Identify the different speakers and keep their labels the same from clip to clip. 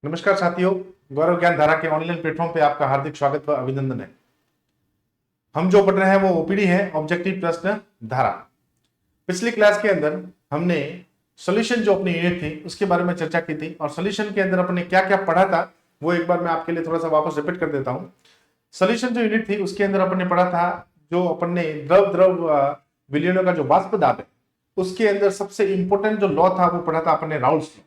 Speaker 1: नमस्कार साथियों, गौरव ज्ञान धारा के ऑनलाइन प्लेटफॉर्म पे आपका हार्दिक स्वागत व अभिनंदन है। हम जो पढ़ रहे हैं वो ओपीडी है, ऑब्जेक्टिव प्रश्न धारा। पिछली क्लास के अंदर हमने सॉल्यूशन जो अपनी यूनिट थी उसके बारे में चर्चा की थी और सॉल्यूशन के अंदर अपने क्या क्या पढ़ा था वो एक बार मैं आपके लिए थोड़ा सा वापस रिपीट कर देता हूँ। सॉल्यूशन जो यूनिट थी उसके अंदर अपन ने पढ़ा था जो अपन ने द्रव द्रव विलयनों का जो वाष्प दाब है उसके अंदर सबसे इंपॉर्टेंट जो लॉ था वो पढ़ा था अपन ने Raoult's law.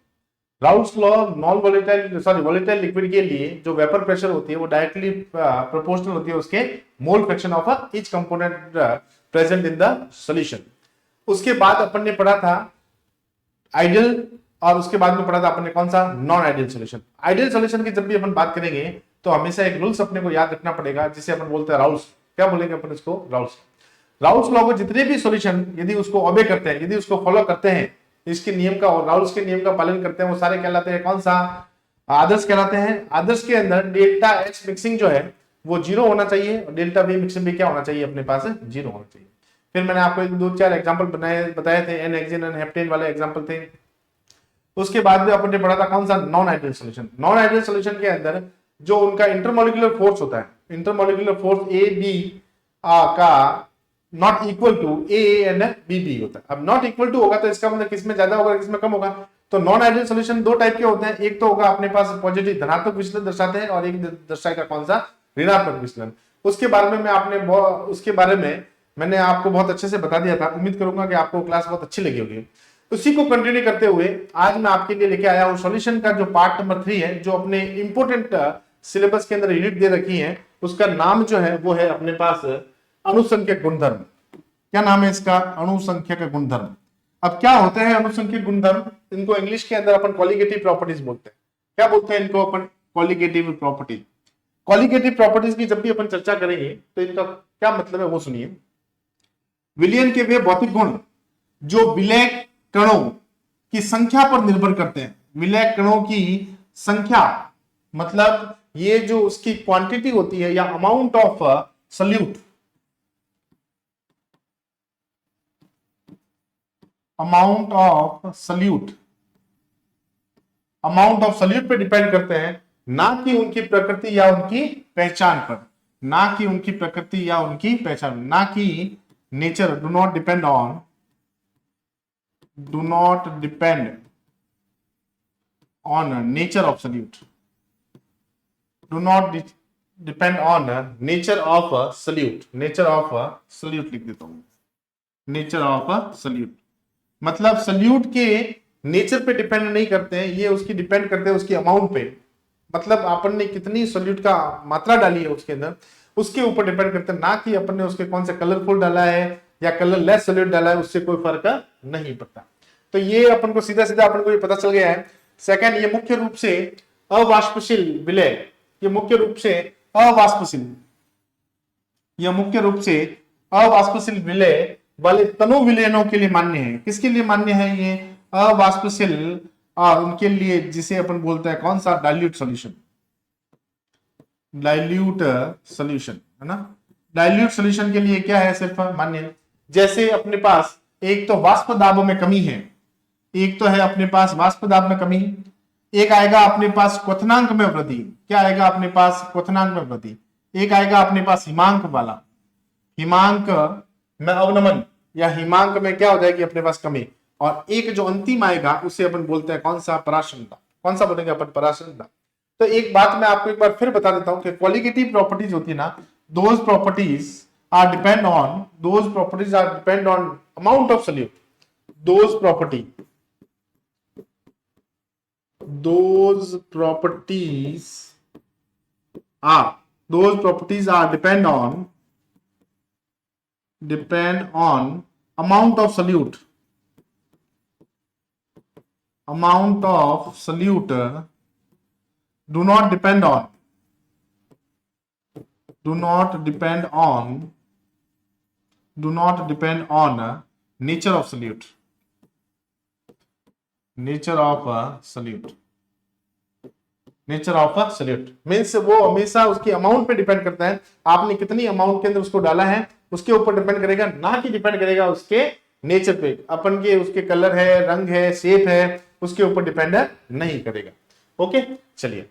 Speaker 1: Raoult's law non volatile liquid के लिए जो वेपर प्रेशर होती है वो डायरेक्टली प्रोपोर्शनल होती है उसके mole fraction of each component present in the solution. उसके बाद अपन ने पढ़ा था आइडियल और उसके बाद में पढ़ा था अपन ने कौन सा, non ideal solution. Ideal solution की जब भी अपन बात करेंगे तो हमेशा एक रूल्स अपने को याद रखना पड़ेगा जिसे अपन बोलते हैं राउल्स। क्या बोलेंगे अपन इसको, राउल्स। राउल्स लॉ को जितने भी सॉल्यूशन यदि उसको ओबे करते हैं, यदि उसको फॉलो करते हैं, इसके नियम का और राउल्स के नियम का पालन करते हैं, वो सारे कहलाते हैं कौन सा, आदर्श कहलाते हैं। आदर्श के अंदर डेल्टा एच मिक्सिंग जो है वो 0 होना चाहिए और डेल्टा वी मिक्सिंग भी क्या होना चाहिए, अपने पास 0 होना चाहिए। फिर मैंने आपको 2-4 एग्जांपल बताए थे, एन हेक्सेन एंड हेप्टेन वाले एग्जांपल थे। उसके बाद में अपन ने पढ़ा था कौन सा, non ideal solution. Non ideal solution के अंदर जो उनका इंटरमोलिकुलर फोर्स होता है, इंटरमोलिकुलर फोर्स ए बी का not equal to A and B B होता है। अब नॉट इक्वल टू होगा तो इसका मतलब किसमें ज्यादा होगा किसमें कम होगा। तो नॉन आइडियल सॉल्यूशन दो टाइप के होते हैं, एक तो होगा अपने पास पॉजिटिव धनात्मक विचलन दर्शाते हैं और एक दर्शाएगा कौन सा, ऋणात्मक विचलन। उसके बारे में मैंने आपको बहुत अच्छे से बता दिया था। उम्मीद करूंगा कि आपको क्लास बहुत अच्छी लगी होगी। उसी को कंटिन्यू करते हुए आज मैं आपके लिए लेके आया हूं सॉल्यूशन का जो पार्ट नंबर 3 है, जो अपने इंपोर्टेंट सिलेबस के अंदर यूनिट दे रखी है। उसका नाम जो है वो है अपने पास अणुसंख्यक गुणधर्म। क्या नाम है इसका, अणुसंख्यक गुणधर्म। अब क्या होते हैं अणुसंख्यक गुणधर्म, इनको इंग्लिश के अंदर अपन कॉलिगेटिव प्रॉपर्टीज बोलते हैं। क्या बोलते हैं इनको अपन, कॉलिगेटिव प्रॉपर्टीज। कॉलिगेटिव प्रॉपर्टीज की जब भी अपन चर्चा करेंगे तो इनका क्या मतलब है वो सुनिए। विलयन के वे भौतिक गुण जो विलय कणों की संख्या पर निर्भर करते हैं। विलय कणों की संख्या मतलब ये जो उसकी क्वांटिटी होती है या amount of solute, amount of solute पे डिपेंड करते हैं, ना कि उनकी प्रकृति या उनकी पहचान पर, ना कि उनकी प्रकृति या उनकी पहचान, ना कि nature, do not depend on nature of solute, do not depend on nature of solute. Nature of solute लिख देता हूं, नेचर ऑफ सॉल्यूट मतलब सॉल्यूट के नेचर पे डिपेंड नहीं करते हैं, ये उसकी डिपेंड करते हैं उसकी अमाउंट पे। मतलब अपन ने कितनी सॉल्यूट का मात्रा डाली है उसके अंदर, उसके ऊपर डिपेंड करते हैं, ना कि अपन ने उसके कौन से कलरफुल डाला है या कलरलेस सॉल्यूट डाला है, उससे कोई फर्क नहीं पड़ता। तो ये अपन को सीधा सीधा अपन को ये पता चल गया है। सेकंड, ये मुख्य रूप से अवाष्पशील विलय, ये मुख्य रूप से अवाष्पशील विलय वाले तनु विलयनों के लिए मान्य है। किसके लिए मान्य है ये, अवाष्पशील, और उनके लिए जिसे अपन बोलते हैं कौन सा, डाइल्यूट सॉल्यूशन। डाइल्यूट सॉल्यूशन है ना, डाइल्यूट सॉल्यूशन के लिए क्या है, सिर्फ मान्य है। जैसे अपने पास एक तो वाष्प दाब में कमी है, एक तो है अपने पास वाष्प दाब में कमी, एक आएगा अपने पास क्वथनांक में वृद्धि। क्या आएगा अपने पास, क्वथनांक में वृद्धि। एक आएगा अपने पास हिमांक वाला, हिमांक में अवनमन या हिमांक में क्या हो जाएगी अपने पास कमी। और एक जो अंतिम आएगा उसे अपन बोलते हैं कौन सा, पराश्रयता। कौन सा बोलेंगे अपन, पराश्रयता। तो एक बात मैं आपको एक बार फिर बता देता हूं कि क्वालिटेटिव प्रॉपर्टीज होती है ना, those properties are depend on amount of solute. those properties are depend on amount of solute do not depend on nature of solute। Nature of solute means वो हमेशा उसकी अमाउंट पे डिपेंड करता है, आपने कितनी अमाउंट के अंदर उसको डाला है उसके ऊपर डिपेंड करेगा, ना कि डिपेंड करेगा उसके नेचर पे। अपन के उसके कलर है, रंग है, शेप है, उसके ऊपर डिपेंड नहीं करेगा। ओके, चलिए,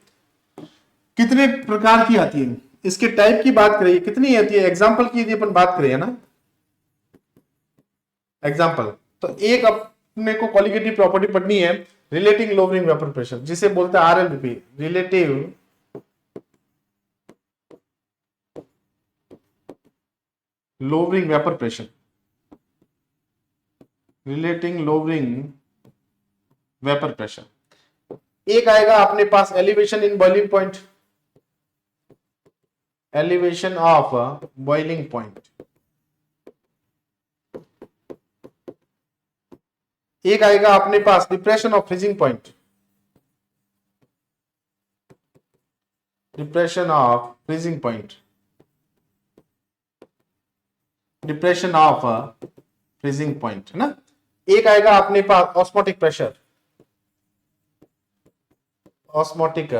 Speaker 1: कितने प्रकार की आती है, इसके टाइप की बात करिए, कितनी आती है, एग्जाम्पल की यदि अपन बात करें ना, एग्जाम्पल, तो एक अपने को क्वालिटेटिव प्रॉपर्टी पढ़नी है, रिलेटिंग लोअरिंग वेपर प्रेशर, जिसे बोलते हैं RLVP, relative lowering vapour pressure, relating lowering vapour pressure. एक आएगा अपने पास elevation in boiling point, elevation of boiling point. एक आएगा अपने पास depression of freezing point, depression of freezing point, depression of freezing point, है ना। एक आएगा अपने पास osmotic pressure, osmotic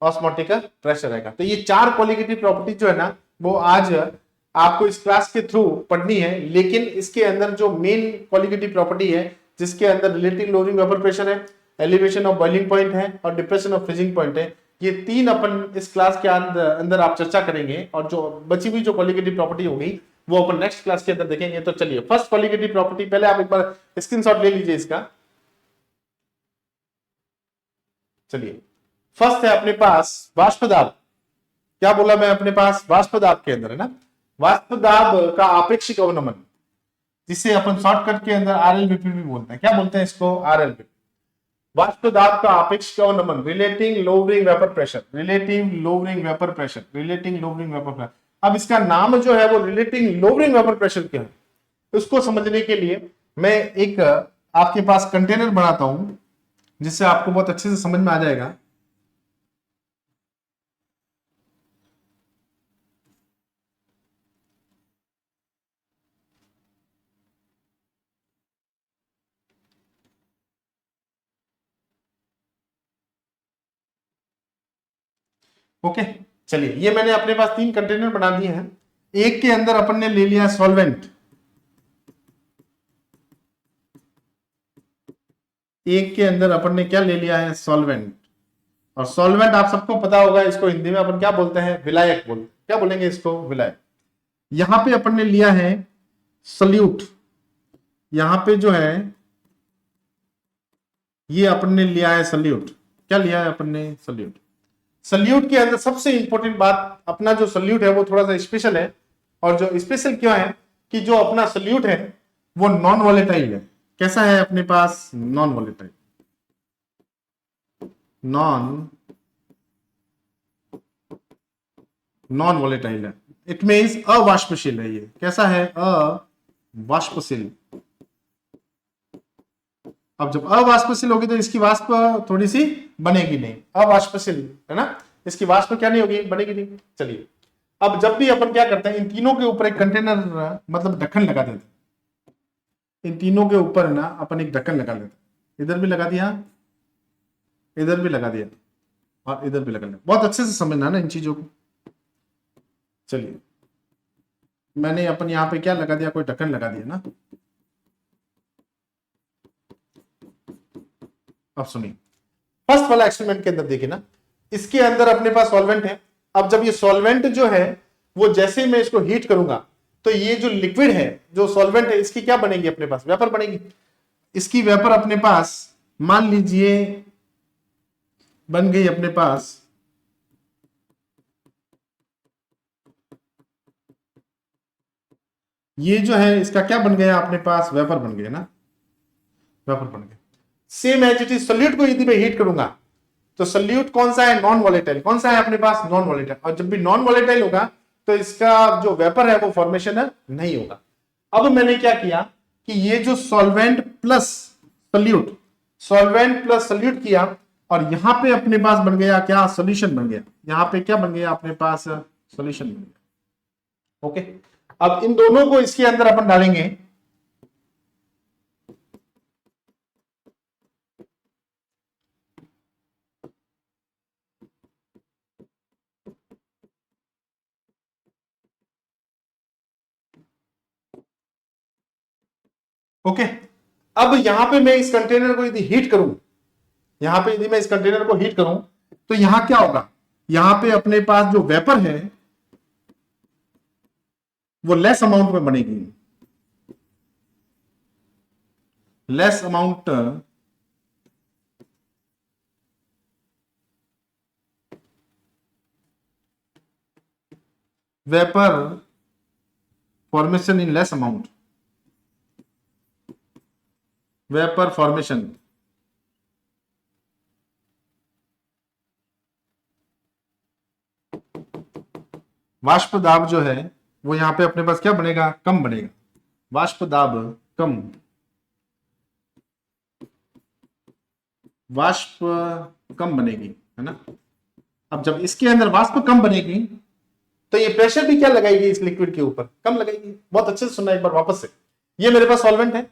Speaker 1: osmotic pressure आएगा। तो ये चार क्वालिटेटिव प्रॉपर्टी जो है ना, वो आज आपको इस क्लास के थ्रू पढ़नी है, लेकिन इसके अंदर जो मेन क्वालिटेटिव प्रॉपर्टी है, जिसके अंदर रिलेटिव लोअरिंग वेपर प्रेशर है, एलिवेशन ऑफ बॉइलिंग पॉइंट है और डिप्रेशन ऑफ फ्रीजिंग पॉइंट है, ये तीन अपन इस क्लास के अंदर आप चर्चा करेंगे, और जो बची हुई जो क्वालिटेटिव प्रॉपर्टी होगी वो अपन नेक्स्ट क्लास के अंदर देखेंगे। तो चलिए, फर्स्ट क्वालिटेटिव प्रॉपर्टी, पहले आप एक बार स्क्रीनशॉट ले लीजिए इसका। चलिए, फर्स्ट है अपने पास वाष्प दाब। क्या बोला मैं, अपने पास वाष्प दाब के अंदर, है ना, वाष्प दाब का आपेक्षिक अवनमन, जिसे अपन शॉर्टकट के अंदर आरएलवीपी भी बोलते हैं। क्या बोलते हैं इसको, आरएलवीपी, वाष्प दाब का आपेक्षिक अवनमन, relating lowering vapour pressure, relative lowering vapour pressure, relating lowering vapour pressure. अब इसका नाम जो है वो रिलेटिंग लोअरिंग वेपर प्रेशर क्या है, उसको समझने के लिए मैं एक आपके पास कंटेनर बनाता हूं, जिससे आपको बहुत अच्छे से समझ में आ जाएगा। ओके, चलिए, ये मैंने अपने पास तीन कंटेनर बना दिए हैं। एक के अंदर अपन ने ले लिया सॉल्वेंट, एक के अंदर अपन ने क्या ले लिया है, सॉल्वेंट। और सॉल्वेंट आप सबको पता होगा, इसको हिंदी में अपन क्या बोलते हैं, विलायक बोलते, क्या बोलेंगे इसको, विलायक। यहां पे अपन ने लिया है सल्यूट, यहां पे जो है ये अपन ने लिया है सल्यूट। क्या लिया है अपन ने, सल्यूट। सल्यूट के अंदर सबसे इंपॉर्टेंट बात, अपना जो सल्यूट है वो थोड़ा सा स्पेशल है। और जो स्पेशल क्यों है, कि जो अपना सल्यूट है वो नॉन वॉलेटाइल है। कैसा है अपने पास, non volatile, non non volatile है। इट मीन्स अवाष्पशील है। ये कैसा है, अवाष्पशील। अब जब अवाष्पशील होगी तो इसकी वाष्प थोड़ी सी बनेगी नहीं, अवाष्पशील है ना, इसकी वाष्प क्या नहीं होगी, बनेगी नहीं। चलिए, अब जब भी अपन क्या करते हैं, इन तीनों के ऊपर एक कंटेनर मतलब ढक्कन लगा देते हैं। इन तीनों के ऊपर ना अपन एक ढक्कन लगा देते हैं, इधर भी लगा दिया, इधर भी लगा दिया और इधर भी लगा दिया। बहुत अच्छे से समझना ना इन चीजों को। चलिए, मैंने अपन यहाँ पे क्या लगा दिया, कोई ढक्कन लगा दिया ना। अब सुनिए, फर्स्ट वाला एक्सपेरिमेंट के अंदर देखिए ना, इसके अंदर अपने पास सॉल्वेंट है। अब जब ये सॉल्वेंट जो है वो जैसे मैं इसको हीट करूंगा, तो ये जो लिक्विड है, जो सॉल्वेंट है, इसकी क्या बनेगी, अपने पास वेपर बनेगी। इसकी वेपर अपने पास मान लीजिए बन गई अपने पास, ये जो है इसका क्या बन गया अपने पास, वेपर बन गया ना, वेपर बन गया। Same as it is solute को यदि मैं हीट करूंगा, तो सोल्यूट कौन सा है, नॉन वॉलेटाइल। कौन सा है अपने पास, नॉन वॉलेटाइल। और जब भी नॉन वॉलेटाइल होगा तो इसका जो वेपर है वो फॉर्मेशन है नहीं होगा। अब मैंने क्या किया कि ये जो solvent plus solute, solvent plus solute किया, और यहां पे अपने पास बन गया क्या, सॉल्यूशन बन गया। यहां पे क्या बन गया अपने पास, सॉल्यूशन बन गया। ओके, अब इन दोनों को इसके अंदर अपन डालेंगे। ओके, अब यहां पे मैं इस कंटेनर को यदि हीट करूं, यहां पे यदि मैं इस कंटेनर को हीट करूं तो यहां क्या होगा, यहां पे अपने पास जो वेपर है वो लेस अमाउंट में बनेगी, less amount vapour formation in less amount, vapour formation वाष्प दाब जो है वो यहां पे अपने पास क्या बनेगा, कम बनेगा, वाष्प दाब कम, वाष्प कम बनेगी, है ना। अब जब इसके अंदर वाष्प कम बनेगी तो ये प्रेशर भी क्या लगाएगी, इस लिक्विड के ऊपर कम लगाएगी। बहुत अच्छे से सुनना एक बार वापस से। ये मेरे पास सॉल्वेंट है,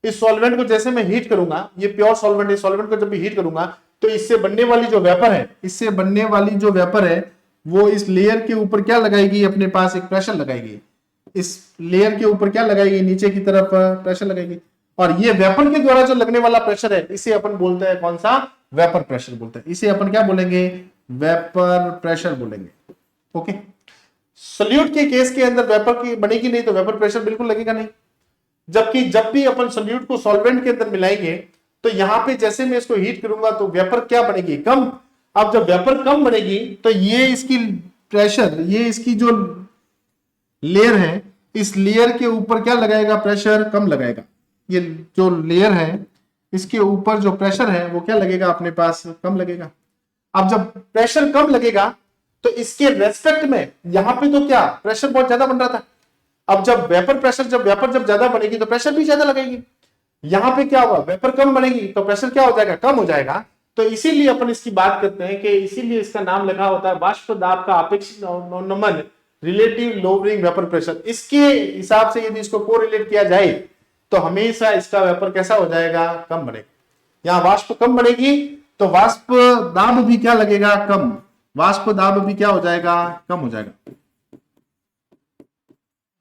Speaker 1: इस सॉल्वेंट को जैसे मैं हीट करूंगा, ये प्योर सॉल्वेंट है, सॉल्वेंट को जब भी हीट करूंगा तो इससे बनने वाली जो वेपर है, इससे बनने वाली जो वेपर है वो इस लेयर के ऊपर क्या लगाएगी, अपने पास एक प्रेशर लगाएगी, इस लेयर के ऊपर क्या लगाएगी, नीचे की तरफ प्रेशर लगाएगी। और ये वेपर के द्वारा जो लगने वाला प्रेशर है इसे अपन बोलते हैं कौन सा, वेपर प्रेशर बोलते हैं। इसे अपन क्या बोलेंगे, वेपर प्रेशर बोलेंगे। ओके, सोल्यूट के केस के अंदर वेपर की बनेगी नहीं तो वेपर प्रेशर बिल्कुल लगेगा नहीं। जबकि जब भी अपन सोल्यूट को सॉल्वेंट के अंदर मिलाएंगे तो यहां पे जैसे मैं इसको हीट करूंगा तो वेपर क्या बनेगी, कम। अब जब वेपर कम बनेगी तो ये इसकी प्रेशर, ये इसकी जो लेयर है इस लेयर के ऊपर क्या लगाएगा, प्रेशर कम लगाएगा। ये जो लेयर है इसके ऊपर जो प्रेशर है वो क्या लगेगा, अपने पास कम लगेगा। अब जब प्रेशर कम लगेगा तो इसके रेस्पेक्ट में यहां पे तो क्या प्रेशर बहुत ज्यादा बन रहा था। अब जब वेपर प्रेशर, जब वेपर जब ज्यादा बनेगी तो प्रेशर भी ज्यादा लगेगी। यहां पे क्या होगा, वेपर कम बनेगी तो प्रेशर क्या हो जाएगा, कम हो जाएगा। तो इसीलिए अपन इसकी बात करते हैं कि इसीलिए इसका नाम लगा होता है वाष्प दाब का अपेक्षित नमन, रिलेटिव लोअरिंग वेपर प्रेशर। इसके हिसाब से यदि इसको कोरिलेट किया जाए तो हमेशा इसका वेपर कैसा हो जाएगा, कम बनेगा। यहां वाष्प कम बनेगी तो वाष्प दाब भी क्या लगेगा, कम, वाष्प दाब भी क्या हो जाएगा, कम हो जाएगा,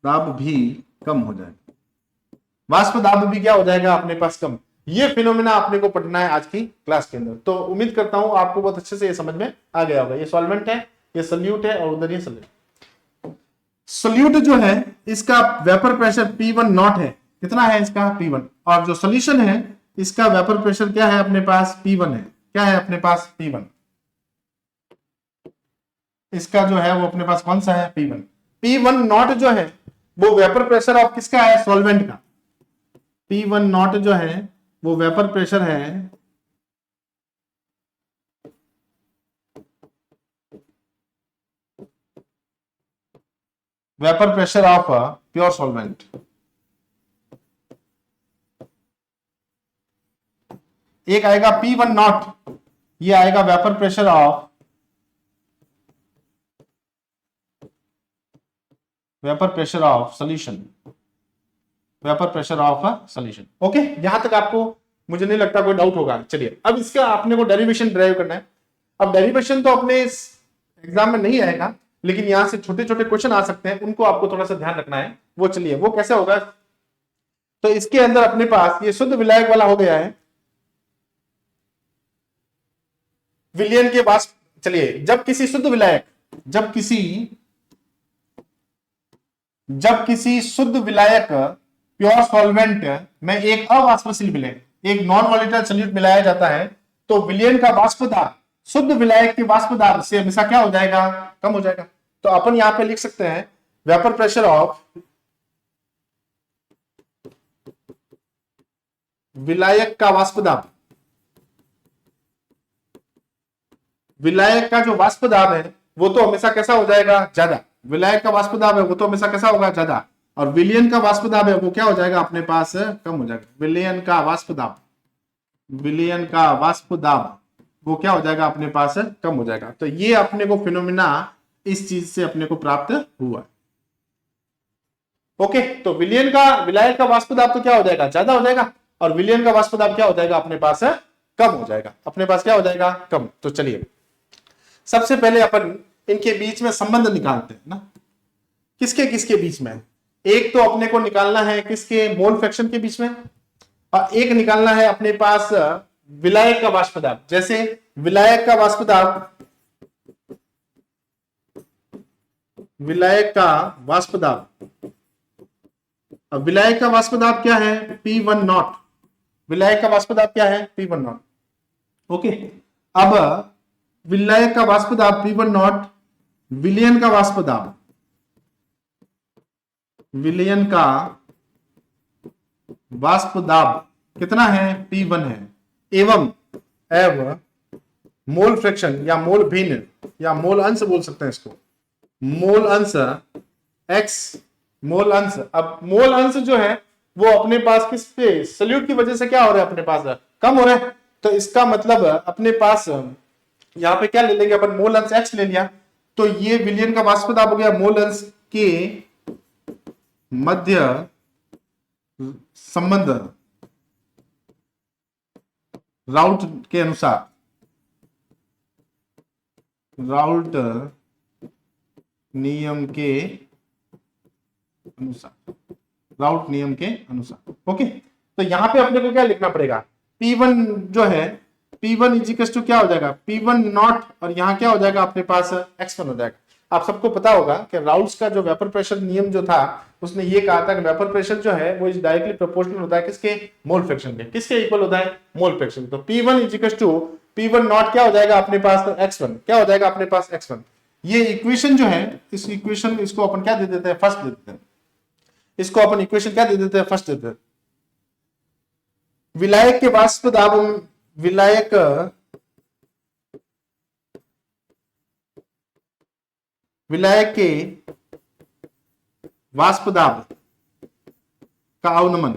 Speaker 1: दाब भी कम हो जाएगा, वाष्प दाब भी क्या हो जाएगा अपने पास कम। ये फिनोमेना अपने को पढ़ना है आज की क्लास के अंदर। तो उम्मीद करता हूं आपको बहुत अच्छे से ये समझ में आ गया होगा। ये सॉल्वेंट है, ये सोल्यूट है और उधर ये सोल्यूट। सोल्यूट जो है इसका वेपर प्रेशर P1 नॉट है, कितना है इसका, P1। और जो सोल्यूशन है इसका वेपर प्रेशर क्या है अपने पास, P1 है। क्या है अपने पास, P1। इसका जो है वो अपने पास कौन सा है, P1। P1 नॉट जो है वो वेपर प्रेशर ऑफ किसका है, सॉल्वेंट का। P1 नॉट जो है वो वेपर प्रेशर है vapour pressure of pure solvent. एक आएगा P1 नॉट, ये आएगा vapour pressure of solution, vapour pressure of solution. Okay, यहां तक आपको मुझे नहीं लगता कोई डाउट होगा। चलिए अब इसका आपने को डेरिवेशन ड्राइव करना है। अब डेरिवेशन तो अपने इस एग्जाम में नहीं आएगा, लेकिन यहां से छोटे छोटे क्वेश्चन आ सकते हैं, उनको आपको थोड़ा सा ध्यान रखना है। वो चलिए वो कैसे होगा, तो इसके अंदर अपने पास ये शुद्ध विलायक वाला हो गया है, विलयन के पास। चलिए जब किसी शुद्ध विलायक, जब किसी शुद्ध विलायक प्योर सॉल्वेंट में एक अवाष्पशील विलयन, एक नॉन वॉलेटाइल सॉल्यूट मिलाया जाता है तो विलयन का वाष्प दाब शुद्ध विलायक के वाष्प दाब से हमेशा क्या हो जाएगा, कम हो जाएगा। तो अपन यहां पे लिख सकते हैं वेपर प्रेशर ऑफ विलायक का वाष्प दाब, विलायक का जो वाष्प दाब है वो तो हमेशा कैसा हो जाएगा, ज्यादा। विलायक का वाष्प दाब है वो तो हमेशा कैसा होगा, ज्यादा। और विलयन का वाष्प दाब है वो क्या हो जाएगा अपने पास, कम हो जाएगा। विलयन का वाष्प दाब, विलयन का वाष्प दाब वो क्या हो जाएगा अपने पास, कम हो जाएगा। तो ये अपने को फिनोमिना इस चीज से अपने को प्राप्त हुआ। ओके, तो विलायक का वाष्प दाब तो क्या हो जाएगा, ज्यादा हो जाएगा, और विलयन का वाष्प दाब क्या हो जाएगा अपने पास, कम हो जाएगा। अपने पास क्या हो जाएगा, कम। तो चलिए सबसे पहले अपन इनके बीच में संबंध निकालते हैं ना, किसके किसके बीच में। एक तो अपने को निकालना है किसके, मोल फ्रैक्शन के बीच में, और एक निकालना है अपने पास विलायक का वाष्प दाब, जैसे विलायक का वाष्प दाब, विलायक का वाष्प दाब, अब विलायक का वाष्प दाब क्या है, P1 नॉट, विलायक का वाष्प दाब क्या है, P1 नॉट। ओके, अब विलायक का वाष्प दाब P1 नॉट, विलयन का वाष्प दाब, विलयन का वाष्प दाब कितना है, P1 है, एवं मोल फ्रैक्शन या मोल भिन्न या मोल अंश बोल सकते हैं इसको, मोल अंश x, मोल अंश, अब मोल अंश जो है वो अपने पास किस पे, सल्यूट की वजह से क्या हो रहा है, अपने पास कम हो रहा है, तो इसका मतलब अपने पास यहां पे क्या ले लेंगे अपन, मोल अंश x ले लिया, तो ये विलयन का वाष्प दाब हो गया मोल अंश के मध्य संबंध राउट के अनुसार, राउट नियम के अनुसार, राउट नियम के अनुसार। ओके, तो यहां पे अपने को क्या लिखना पड़ेगा, P1 जो है, P1 इजिकल्स टू क्या हो जाएगा, P1 नॉट, और यहां क्या हो जाएगा अपने पास x1 हो जाएगा। आप सबको पता होगा कि राउल्स का जो वेपर प्रेशर नियम जो था, उसने ये कहा था कि वेपर प्रेशर जो है वो इज डायरेक्टली प्रोपोर्शनल होता है किसके, मोल फ्रैक्शन के, किसके इक्वल होता है, मोल फ्रैक्शन। तो P1 equals to P1 not क्या हो जाएगा अपने पास, x1 क्या हो जाएगा अपने पास, x1। ये इक्वेशन जो है, इस इक्वेशन इसको अपन क्या दे देते हैं, फर्स्ट दे देते हैं, इसको अपन इक्वेशन क्या दे देते हैं, फर्स्ट दे देते हैं। विलायक के वाष्प दाब, विलायक विलायक के वाष्प दाब का अवनमन,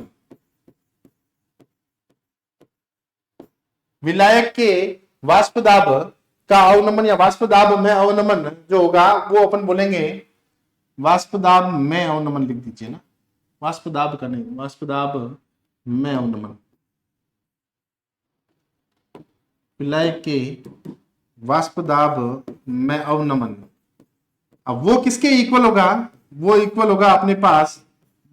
Speaker 1: विलायक के वाष्प दाब का अवनमन या वाष्प दाब में अवनमन जो होगा वो अपन बोलेंगे वाष्प दाब में अवनमन, लिख दीजिए ना, वाष्प दाब का नहीं, वाष्प दाब में अवनमन, विलायक के वाष्प दाब में अवनमन। अब वो किसके इक्वल होगा, वो इक्वल होगा अपने पास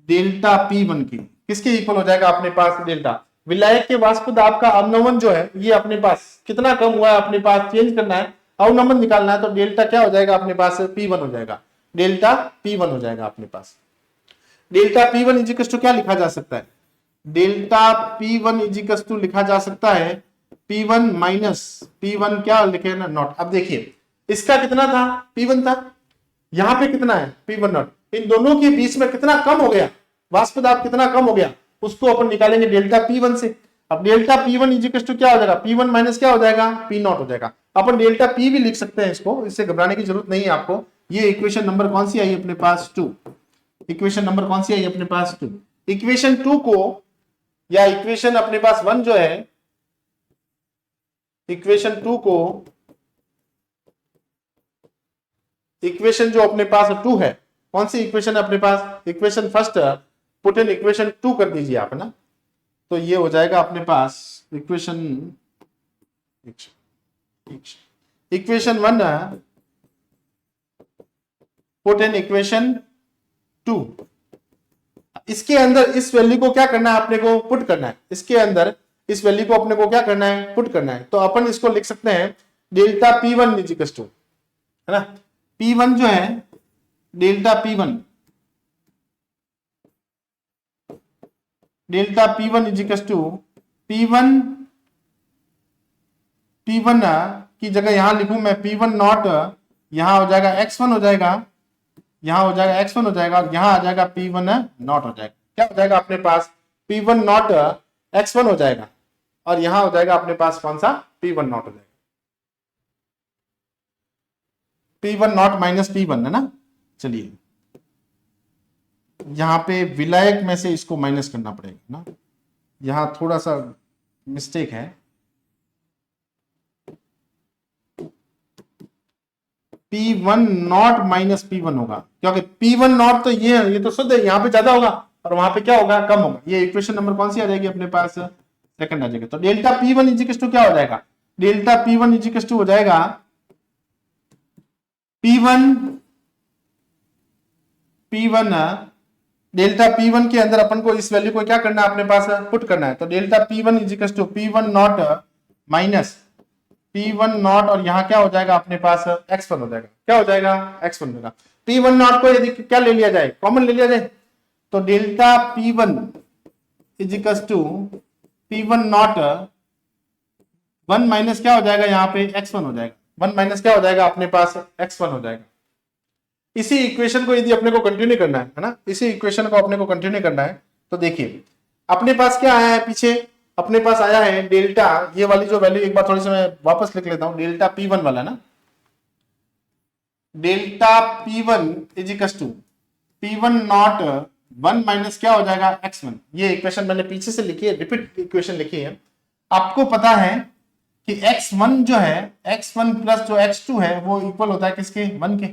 Speaker 1: डेल्टा P1 की, किसके इक्वल हो जाएगा अपने पास, डेल्टा, विलायक के वाष्प दाब का अवनमन जो है ये अपने पास कितना कम हुआ है, अपने पास चेंज करना है, अवनमन निकालना है, तो डेल्टा क्या हो जाएगा अपने पास, P1 हो जाएगा, डेल्टा P1 हो जाएगा अपने पास। डेल्टा P1 इजिकल्स टू क्या लिखा जा सकता है, डेल्टा P1 इजिकल्स टू लिखा जा सकता है P1 माइनस P1 क्या लिखे ना, नॉट। अब देखिए इसका कितना था, P1 था, यहां पे कितना है, P1 नॉट, इन दोनों के बीच में कितना कम हो गया, वाष्प दाब कितना कम हो गया, उसको अपन निकालेंगे डेल्टा P1 से। अब डेल्टा P1 इजिकल्स टू क्या हो जाएगा, P1 माइनस क्या हो जाएगा, P नॉट हो जाएगा। अपन डेल्टा P भी लिख सकते हैं इसको, इससे घबराने की जरूरत नहीं है आपको। ये इक्वेशन नंबर कौन सी आई अपने पास, 2, इक्वेशन नंबर कौन सी आई अपने पास, 2। इक्वेशन 2 को या इक्वेशन अपने पास 1 जो है, इक्वेशन 2 को, इक्वेशन जो अपने पास 2 है, कौन सी इक्वेशन अपने पास, equation first put in equation 2 कर दीजिए आप ना, तो ये हो जाएगा अपने पास इक्वेशन 1 पुट इन इक्वेशन 2। इसके अंदर इस वैल्यू को क्या करना है, अपने को पुट करना है, इसके अंदर इस वैल्यू को अपने को क्या करना है, पुट करना है। तो अपन इसको लिख सकते हैं डेल्टा P1 इजिकल्स टू, है ना, P1 जो है delta P1, delta P1 equals to P1 की जगह यहां लिखूं मैं P1 नॉट, यहां हो जाएगा x1 हो जाएगा, यहां हो जाएगा x1 हो जाएगा, और यहां आ जाएगा P1 नॉट हो जाएगा, क्या हो जाएगा अपने पास, P1 नॉट x1 हो जाएगा, और यहां हो जाएगा अपने पास कौन सा, P1 नॉट हो जाएगा, P1 नॉट माइनस P1 है ना। चलिए यहां पे विलायक में से इसको माइनस करना पड़ेगा ना, यहां थोड़ा सा मिस्टेक है, P1 नॉट माइनस P1 होगा, क्योंकि P1 नॉट तो ये तो शुद्ध है, यहां पे ज्यादा होगा और वहां पे क्या होगा, कम होगा। ये इक्वेशन नंबर कौन सी आ जाएगी अपने पास, सेकंड आ जाएगा। तो डेल्टा P1 इजिकल्स टू क्या हो जाएगा, डेल्टा P1 इजिकल्स टू हो जाएगा P1 डेल्टा P1 के अंदर अपन को इस वैल्यू को क्या करना है, अपने पास पुट करना है। तो delta P1 equals to P1 not minus P1 not, और यहाँ क्या हो जाएगा अपने पास x1 हो जाएगा। क्या हो जाएगा? x1 होगा। P1 नॉट को यदि क्या ले लिया जाए, कॉमन ले लिया जाए, तो delta P1 is equal to P1 not 1 minus क्या हो जाएगा यहाँ पे x1 हो जाएगा। 1 माइनस क्या हो जाएगा अपने पास x1 हो जाएगा। इसी इक्वेशन को यदि अपने को कंटिन्यू करना है ना, इसी इक्वेशन को अपने को कंटिन्यू करना है, तो देखिए अपने पास क्या आया है पीछे, अपने पास आया है डेल्टा, ये वाली जो वैल्यू एक बार थोड़ी सी मैं वापस लिख लेता हूं, डेल्टा P1 वाला ना, delta P1 is equal to P1 not 1 minus क्या हो जाएगा x1। ये इक्वेशन मैंने पीछे से लिखी है, रिपीट इक्वेशन लिखी है। आपको पता है कि x1 जो है, x1 प्लस जो x2 है वो इक्वल होता है किसके? 1 के।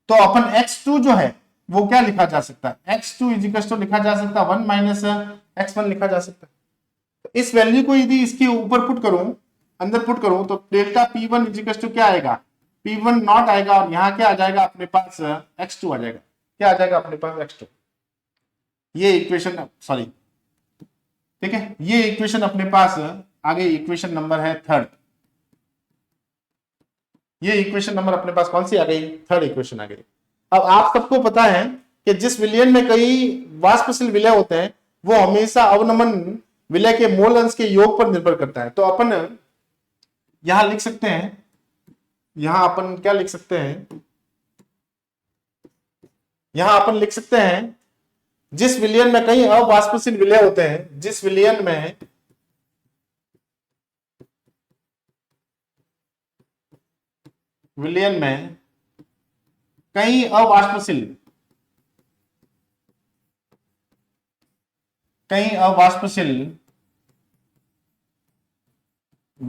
Speaker 1: तो अपन x2 जो है वो क्या लिखा जा सकता है? x2 इज इक्वल टू लिखा जा सकता है 1 माइनस x1 लिखा जा सकता है। तो इस वैल्यू को यदि इसके ऊपर पुट करूं, अंदर पुट करूं, तो delta P1 is equal to क्या आएगा? P1 नॉट आएगा, और यहां क्या आ जाएगा अपने पास? x2 आ जाएगा। क्या आ जाएगा अपने पास? x2। ये इक्वेशन, सॉरी, ठीक है, ये इक्वेशन अपने पास आगे इक्वेशन नंबर है 3rd। ये इक्वेशन नंबर अपने पास कौन सी आ गई? 3rd इक्वेशन आ गई। अब आप सबको पता है कि जिस विलयन में कई वाष्पशील विलय होते हैं वो हमेशा अवनमन विलय के मोल अंश के योग पर निर्भर करता है। तो अपन यहां लिख सकते हैं, यहां अपन क्या लिख सकते हैं, यहां अपन लिख सकते हैं जिस विलयन में कई अवाष्पशील विलय होते हैं, जिस विलयन में कई अवाष्पशील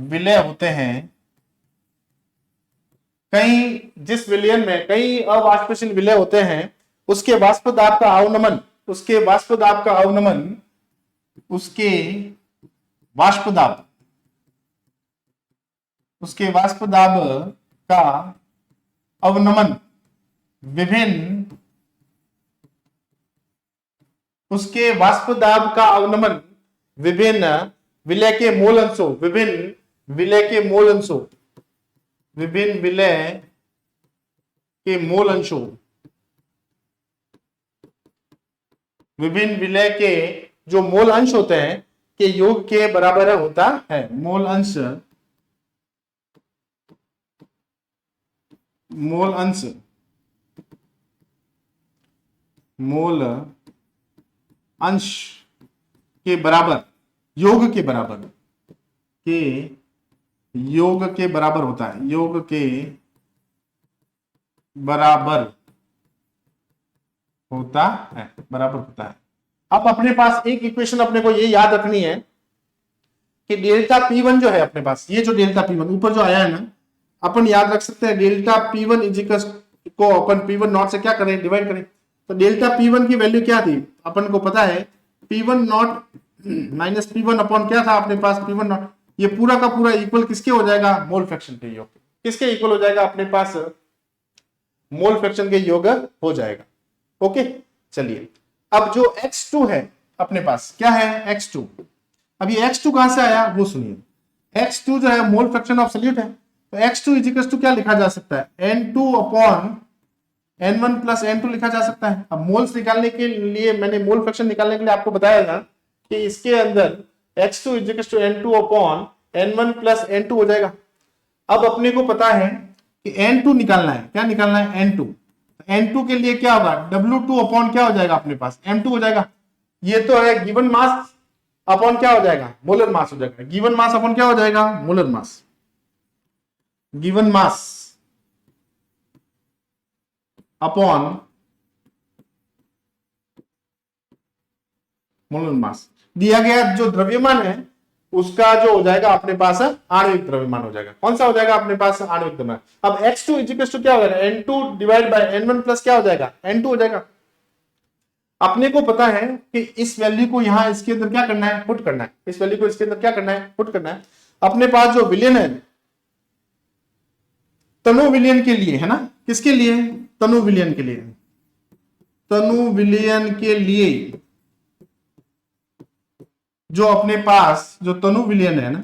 Speaker 1: विलय होते हैं, जिस विलयन में कई अवाष्पशील विलय होते हैं, उसके वाष्प दाब का अवनमन, उसके वाष्प दाब का अवनमन विभिन्न विलय के मोल अंशों, विभिन्न विलय के जो मोल अंश होते हैं के योग के बराबर होता है। मोल अंश के बराबर, योग के बराबर होता है, योग के बराबर होता है। अब अपने पास एक इक्वेशन अपने को ये याद रखनी है कि डेल्टा P1 जो है अपने पास, ये जो डेल्टा P1 ऊपर जो आया है ना, अपन याद रख सकते हैं डेल्टा P1 इजिकल्स को अपन P1 नॉट से क्या करें? डिवाइड करें। तो डेल्टा P1 की वैल्यू क्या थी? अपन को पता है P1 not minus P1 upon क्या था अपने पास? P1 not. ये पूरा का पूरा इक्वल किसके हो जाएगा? मोल फ्रैक्शन के योग। किसके इक्वल हो जाएगा अपने पास? मोल फ्रैक्शन के योग हो जाएगा। ओके, चलिए अब जो x2 है अपने पास, क्या है? x2। अब ये x2 कहां से आया वो सुनिए। x2 जो है मोल फ्रैक्शन ऑफ सॉल्यूट है, तो x2 इजिकल्स टू क्या लिखा जा सकता है? n2 upon n1 plus n2 लिखा जा सकता है। अब मोल्स निकालने के लिए, मैंने मोल फ्रैक्शन निकालने के लिए आपको बताया था कि इसके अंदर x2 equals to n2 upon n1 plus n2 हो जाएगा। अब अपने को पता है कि n2 निकालना है। क्या निकालना है? n2। n2 के लिए क्या होगा? W2 अपॉन क्या हो जाएगा अपने पास? m2 हो जाएगा। ये तो है गिवन मास अपॉन क्या हो जाएगा? मोलर मास हो जाएगा। गिवन मास अपॉन क्या हो जाएगा? Molar mass. Given mass upon molar mass. दिया गया जो द्रव्यमान है उसका जो हो जाएगा अपने पास आणविक द्रव्यमान हो जाएगा। कौन सा हो जाएगा अपने पास? आणविक द्रव्यमान। अब x2 इक्वल टू क्या हो जाएगा? n2 divide by n1 plus क्या हो जाएगा? n2 हो जाएगा। अपने को पता है कि इस वैल्यू को यहां इसके अंदर क्या करना है? पुट करना है। इस वैल्यू को इसके अंदर क्या करना है? पुट करना है। अपने पास जो विलयन है तनु विलयन के लिए है ना, किसके लिए? तनु विलयन के लिए। तनु विलयन के लिए जो अपने पास जो तनु विलयन है ना,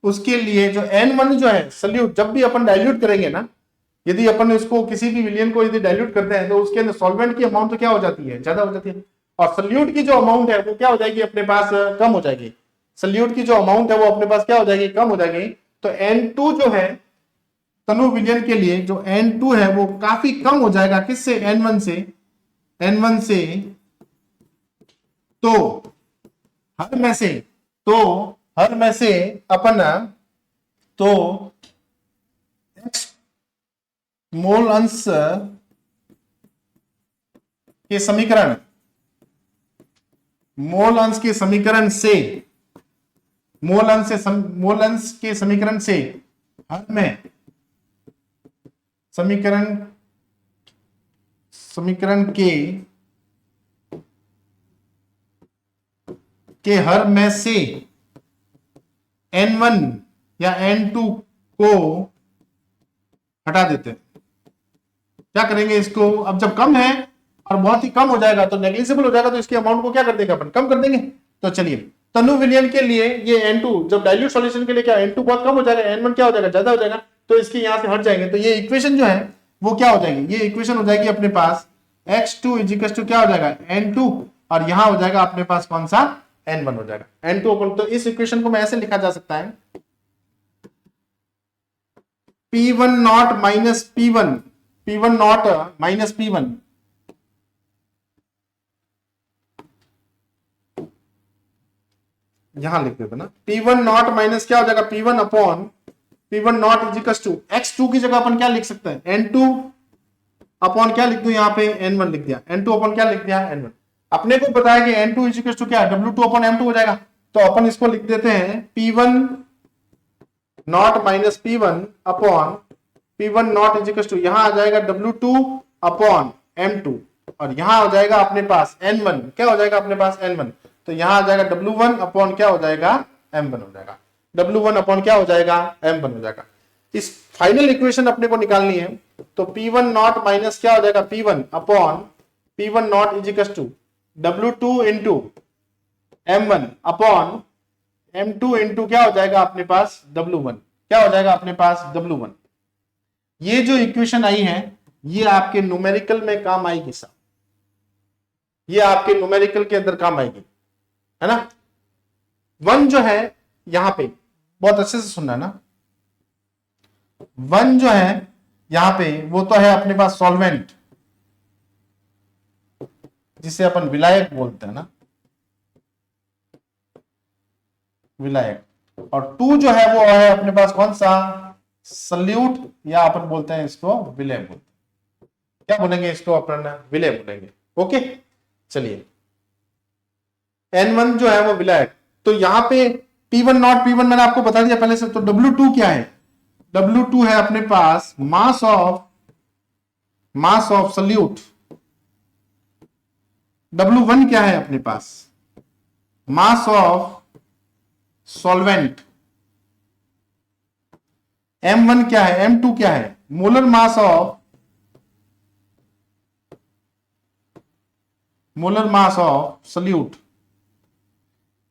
Speaker 1: उसके लिए जो n1 जो है सल्यूट, जब भी अपन डाइल्यूट करेंगे ना, यदि अपन इसको किसी भी विलियन को यदि डाइल्यूट करते हैं तो उसके अंदर सॉल्वेंट की अमाउंट तो क्या हो जाती है, ज्यादा हो जाती है, और सल्यूट की जो अमाउंट है वो क्या हो जाएगी अपने पास, कम हो जाएगी। सल्यूट की जो अमाउंट है वो अपने पास क्या हो जाएगी, कम हो जाएगी। तो n2 जो है तनु विलियन के लिए जो n2 है वो काफी कम हो जाएगा, किससे, n1 से, n1 से। तो हर में से अपन तो x मोल अंश के समीकरण, मोल अंश के समीकरण से, मोल अंश के समीकरण से हर में समीकरण के हर में से n1 या n2 को हटा देते हैं। क्या करेंगे इसको, अब जब कम है और बहुत ही कम हो जाएगा तो नेग्लिजिबल हो जाएगा, तो इसकी अमाउंट को क्या कर देंगे अपन, कम कर देंगे। तो चलिए तनु विलियन के लिए ये n2 जब डाइल्यूट सॉल्यूशन के लिए क्या n2 बहुत कम हो जाएगा, n1 क्या हो जाएगा, ज्यादा हो जाएगा, तो इसके यहां से हट जाएंगे। तो ये इक्वेशन जो है वो क्या हो जाएगी, ये इक्वेशन हो जाएगी अपने पास x2 = क्या हो जाएगा, n2, और यहां हो जाएगा अपने पास कौन सा, n1 हो जाएगा, n2। तो इस इक्वेशन को मैं ऐसे लिखा जा सकता है P1 not minus P1, P1 not minus P1, यहां लिख देते ना, P1 नॉट माइनस क्या हो जाएगा, P1 upon P1 not = x2 की जगह अपन क्या लिख सकते हैं, n2 अपॉन क्या लिख दूं यहाँ पे, n1 लिख दिया, n2 अपॉन क्या लिख दिया, n1। अपने को पता है कि n2 = क्या, W2 अपॉन M2 हो जाएगा। तो अपन इसको लिख देते हैं P1 not minus P1 upon P1 not = यहां आ जाएगा W2 अपॉन M2, और यहां हो जाएगा अपने पास n1, क्या हो जाएगा अपने पास n1, तो यहां आ जाएगा W1 अपॉन क्या हो जाएगा, M1 हो जाएगा, W1 अपॉन क्या हो जाएगा, M1 हो जाएगा। इस फाइनल इक्वेशन अपने को निकालनी है, तो P1 नॉट माइनस क्या हो जाएगा, P1 upon P1 not = W2 into M1 upon M2 into क्या हो जाएगा अपने पास, W1, क्या हो जाएगा अपने पास, W1। ये जो इक्वेशन आई है ये आपके न्यूमेरिकल में काम आएगी साहब, ये आपके न्यूमेरिकल के अंदर काम आएगी, है ना। 1 जो है यहां पे बहुत अच्छे से सुनना ना, 1 जो है यहां पे वो तो है अपने पास सॉल्वेंट, जिसे अपन विलायक बोलते हैं ना, विलायक, और 2 जो है वो है अपने पास कौन सा, सल्यूट, या अपन बोलते हैं इसको विलय बोलते हैं, क्या बोलेंगे इसको अपन, विलय बोलेंगे। ओके चलिए n1 जो है वो विलायक, तो यहां पे P1 नॉट P1 मैंने आपको बता दिया पहले से। तो W2 क्या है, W2 है अपने पास मास ऑफ सल्यूट, W1 क्या है अपने पास, मास ऑफ सॉल्वेंट, M1 क्या है, M2 क्या है, molar mass of solute,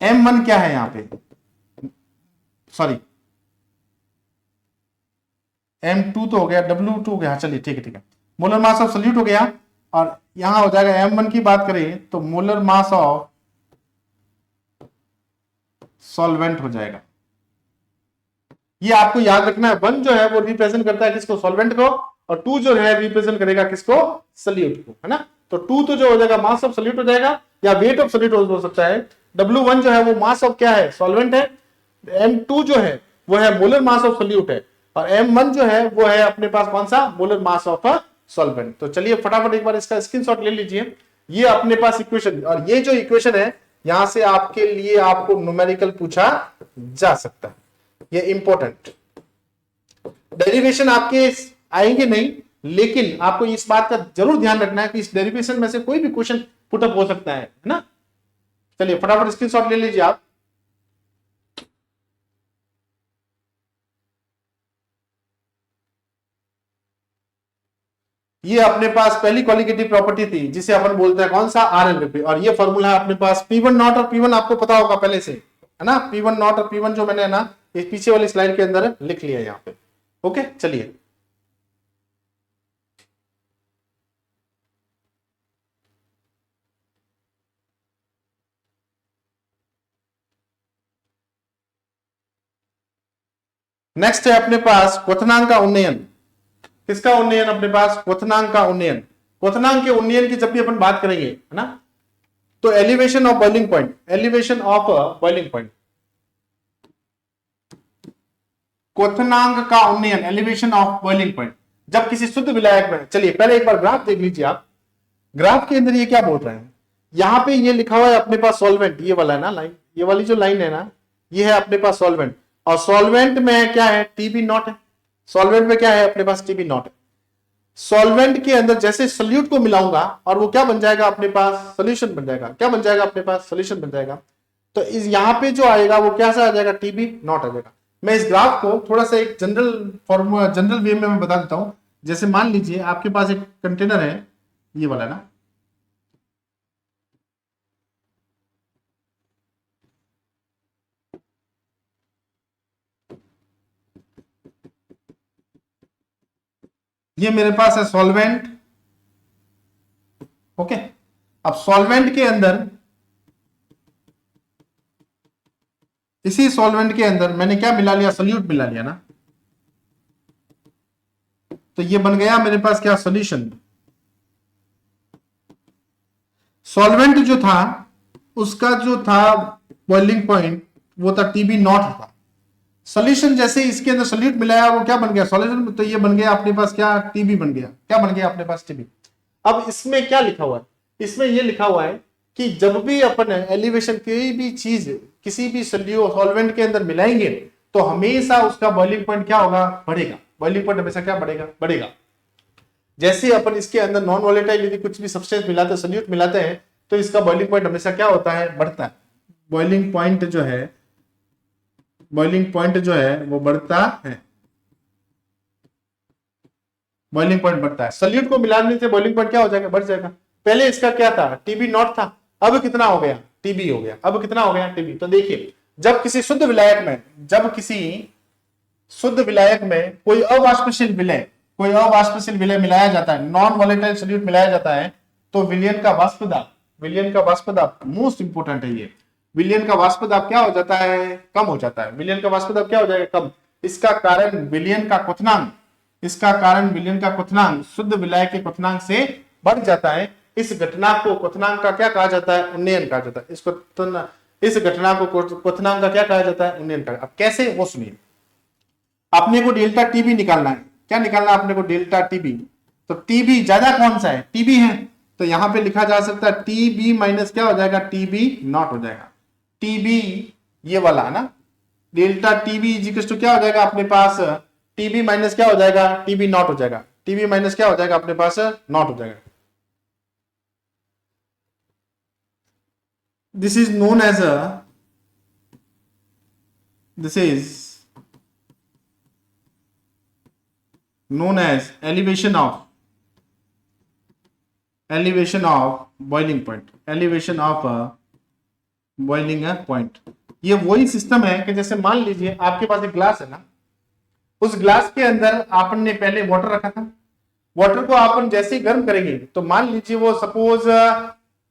Speaker 1: M1 क्या है यहां पे, सॉरी M2 तो हो गया, W2 हो गया, चलिए ठीक है, मोलर मास ऑफ सल्यूट हो गया, और यहां हो जाएगा M1 की बात करें तो मोलर मास ऑफ सॉल्वेंट हो जाएगा। ये आपको याद रखना है, 1 जो है वो रिप्रेजेंट करता है किसको, सॉल्वेंट को, और 2 जो है रिप्रेजेंट करेगा किसको, सल्यूट को, है ना। तो 2 तो जो हो जाएगा मास ऑफ सल्यूट हो जाएगा, या वेट ऑफ सल्यूट हो सकता है। W1 जो है वो मास ऑफ क्या है, सॉल्वेंट है, M2 जो है वो है मोलर मास ऑफ सल्यूट है, और M1 जो है वो है अपने पास कौन सा, मोलर मास ऑफ सॉल्वेंट। तो चलिए फटाफट एक बार इसका स्क्रीनशॉट ले लीजिए, ये अपने पास इक्वेशन, और ये जो इक्वेशन है यहां से आपके लिए आपको न्यूमेरिकल पूछा जा सकता है, ये इंपॉर्टेंट। डेरिवेशन आपके आएंगे नहीं, लेकिन आपको इस बात का जरूर ध्यान रखना है कि इस डेरिवेशन में से कोई भी क्वेश्चन पुटअप हो सकता है ना। चलिए फटाफट स्क्रीनशॉट ले लीजिए आप। ये अपने पास पहली क्वालिटेटिव प्रॉपर्टी थी जिसे अपन बोलते हैं कौन सा, आरएलवीपी, और ये फॉर्मूला है अपने पास P1 नॉट और P1 आपको पता होगा पहले से, है ना। P1 नॉट और P1 जो मैंने ना ये पीछे वाली स्लाइड के अंदर लिख लिया यहाँ पे। ओके, चलिए नेक्स्ट है अपने पास क्वथनांक का उन्नयन। किसका उन्नयन? अपने पास क्वथनांक का उन्नयन। क्वथनांक के उन्नयन की जब भी अपन बात करेंगे, है ना, तो elevation of boiling point, elevation of boiling point, क्वथनांक का उन्नयन, एलिवेशन ऑफ बॉइलिंग पॉइंट जब किसी शुद्ध विलायक में। चलिए पहले एक बार ग्राफ देख लीजिए आप। ग्राफ के अंदर ये क्या बोल रहा है, यहां पे ये लिखा हुआ है अपने पास सॉल्वेंट, ये वाला है ना लाइन, ये वाली जो लाइन है ना, ये है अपने पास सॉल्वेंट। और सॉल्वेंट में क्या है? टीबी नॉट है। सॉल्वेंट में क्या है? अपने पास टीबी नॉट है। सॉल्वेंट के अंदर जैसे सॉल्यूट को मिलाऊंगा और वो क्या बन जाएगा? अपने पास सॉल्यूशन बन जाएगा। क्या बन जाएगा? अपने पास सॉल्यूशन बन जाएगा। तो इस यहां पे जो आएगा वो क्या सा आ जाएगा? टीबी नॉट आ जाएगा। मैं इस ग्राफ को थोड़ा सा एक जनरल फॉर्मूला, जनरल वे में मैं बता देता हूं। जैसे मान लीजिए आपके पास एक कंटेनर है, ये वाला ना, ये मेरे पास है सॉल्वेंट। ओके, अब सॉल्वेंट के अंदर, इसी सॉल्वेंट के अंदर मैंने क्या मिला लिया? सोल्यूट मिला लिया ना, तो ये बन गया मेरे पास क्या? सॉल्यूशन। सॉल्वेंट जो था उसका जो था बॉइलिंग पॉइंट वो था टीबी नॉट था। सॉल्यूशन जैसे इसके अंदर सोल्यूट मिलाया वो क्या बन गया? सॉल्यूशन। तो ये बन गया अपने पास क्या? टीबी बन गया। क्या बन गया अपने पास? टीबी। अब इसमें क्या लिखा हुआ है? इसमें ये लिखा हुआ है कि जब भी अपन एलिवेशन की भी चीज किसी भी सॉल्वेंट के अंदर मिलाएंगे तो हमेशा उसका बॉइलिंग पॉइंट क्या होगा? बढ़ेगा। बॉइलिंग पॉइंट हमेशा क्या बढ़ेगा? बढ़ेगा। जैसे अपन इसके अंदर नॉन वोलेटाइल यदि कुछ भी सब्सटेंस मिलाते हैं, सोल्यूट मिलाते हैं, तो इसका बॉइलिंग पॉइंट हमेशा क्या होता है? बढ़ता है। बॉइलिंग पॉइंट जो है, बॉइलिंग पॉइंट जो है वो बढ़ता है। बॉइलिंग पॉइंट बढ़ता है। सोल्यूट को मिलाने से बॉइलिंग पॉइंट क्या हो जाएगा? बढ़ जाएगा। पहले इसका क्या था? टीबी नॉट था, अब कितना हो गया? टीबी हो गया। अब कितना हो गया? टीबी। तो देखिए, जब किसी शुद्ध विलायक में, जब किसी शुद्ध विलायक में कोई अवाष्पशील विलय, कोई अवाष्पशील विलय मिलाया जाता है, नॉन वोलेटाइल सॉल्यूट मिलाया जाता है, तो विलयन का वाष्प दाब, विलयन का वाष्प दाब मोस्ट इंपोर्टेंट है। ये विलयन का वाष्प दाब क्या हो जाता है? कम हो जाता है। विलयन का वाष्प दाब क्या हो जाएगा? कम। इसका कारण विलयन का क्वथनांक, इसका कारण विलयन का क्वथनांक शुद्ध विलायक के क्वथनांक से बढ़ जाता है। इस घटना को क्वथनांक का क्या कहा जाता है? उन्नयन कहा जाता है। इसको इस घटना को क्वथनांक का क्या कहा जाता है? उन्नयन का। अब कैसे? वो सुनिए। अपने को डेल्टा टीबी निकालना है। क्या निकालना है अपने को? Delta TB. तो टीबी ज्यादा कौन सा है? टीबी है, तो यहां पे लिखा जा सकता है टीबी माइनस क्या हो जाएगा? टीबी नॉट हो जाएगा। टीबी ये वाला है ना, डेल्टा टीबी इजिकल्स टू क्या हो जाएगा अपने पास? टीबी माइनस क्या हो जाएगा? टीबी नॉट हो जाएगा। टीबी माइनस क्या हो जाएगा अपने पास? नॉट हो जाएगा। This is known as this is known as elevation of boiling point, elevation of boiling point। ये वही सिस्टम है कि जैसे मान लीजिए आपके पास एक ग्लास है ना, उस ग्लास के अंदर आपने पहले वाटर रखा था। वाटर को अपन जैसे ही गर्म करेंगे तो मान लीजिए वो सपोज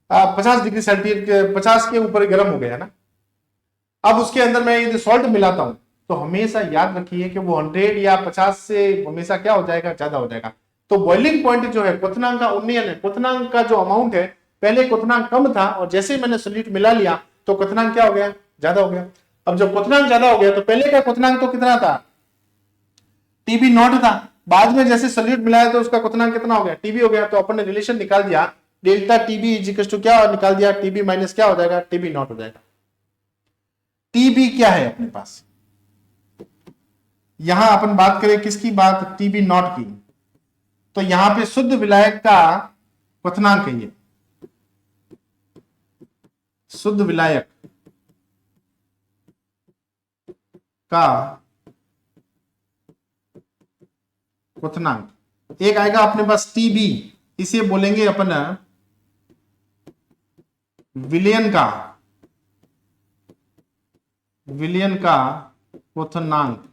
Speaker 1: 50 डिग्री सेल्सियस, 50 के ऊपर गर्म हो गया ना। अब उसके अंदर मैं यदि सॉल्ट मिलाता हूं तो हमेशा याद रखिए कि वो 100 या 50 से हमेशा क्या हो जाएगा? ज्यादा हो जाएगा। तो बॉइलिंग पॉइंट जो है क्वथनांक का उन्नयन है। क्वथनांक का जो अमाउंट है, पहले क्वथनांक कम था और जैसे ही मैंने सोल्यूट मिला लिया तो क्वथनांक क्या हो गया? ज्यादा हो गया। अब जब क्वथनांक ज्यादा हो गया तो पहले का क्वथनांक तो कितना था? टीबी नॉट था। बाद में जैसे सोल्यूट मिलाया तो उसका क्वथनांक कितना हो गया? टीबी हो गया। तो अपन ने रिलेशन निकाल दिया, डेल्टा टीबी इजिकल्स टू क्या निकाल दिया? टीबी माइनस क्या हो जाएगा? टीबी नॉट हो जाएगा। टीबी क्या है अपने पास? यहां अपन बात करें किसकी बात? टीबी नॉट की। तो यहां पे शुद्ध विलायक का क्वथनांक है, ये शुद्ध विलायक का क्वथनांक। एक आएगा अपने पास टीबी, इसे बोलेंगे अपन विलयन का क्वथनांक,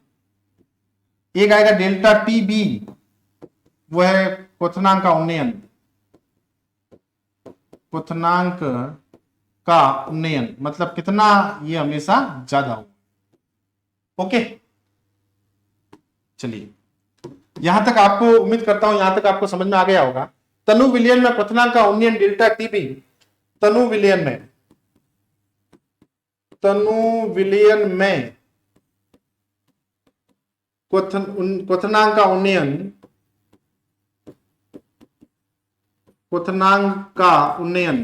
Speaker 1: एक आएगा डेल्टा टी बी, वो है क्वथनांक का उन्नयन, क्वथनांक का उन्नयन मतलब कितना ये हमेशा ज्यादा हो। ओके, चलिए यहां तक आपको उम्मीद करता हूं यहां तक आपको समझ में आ गया होगा। तनु विलयन में क्वथनांक का उन्नयन डेल्टा टीबी, तनु विलयन में, तनु विलयन में क्वथनांक का उन्नयन, क्वथनांक का उन्नयन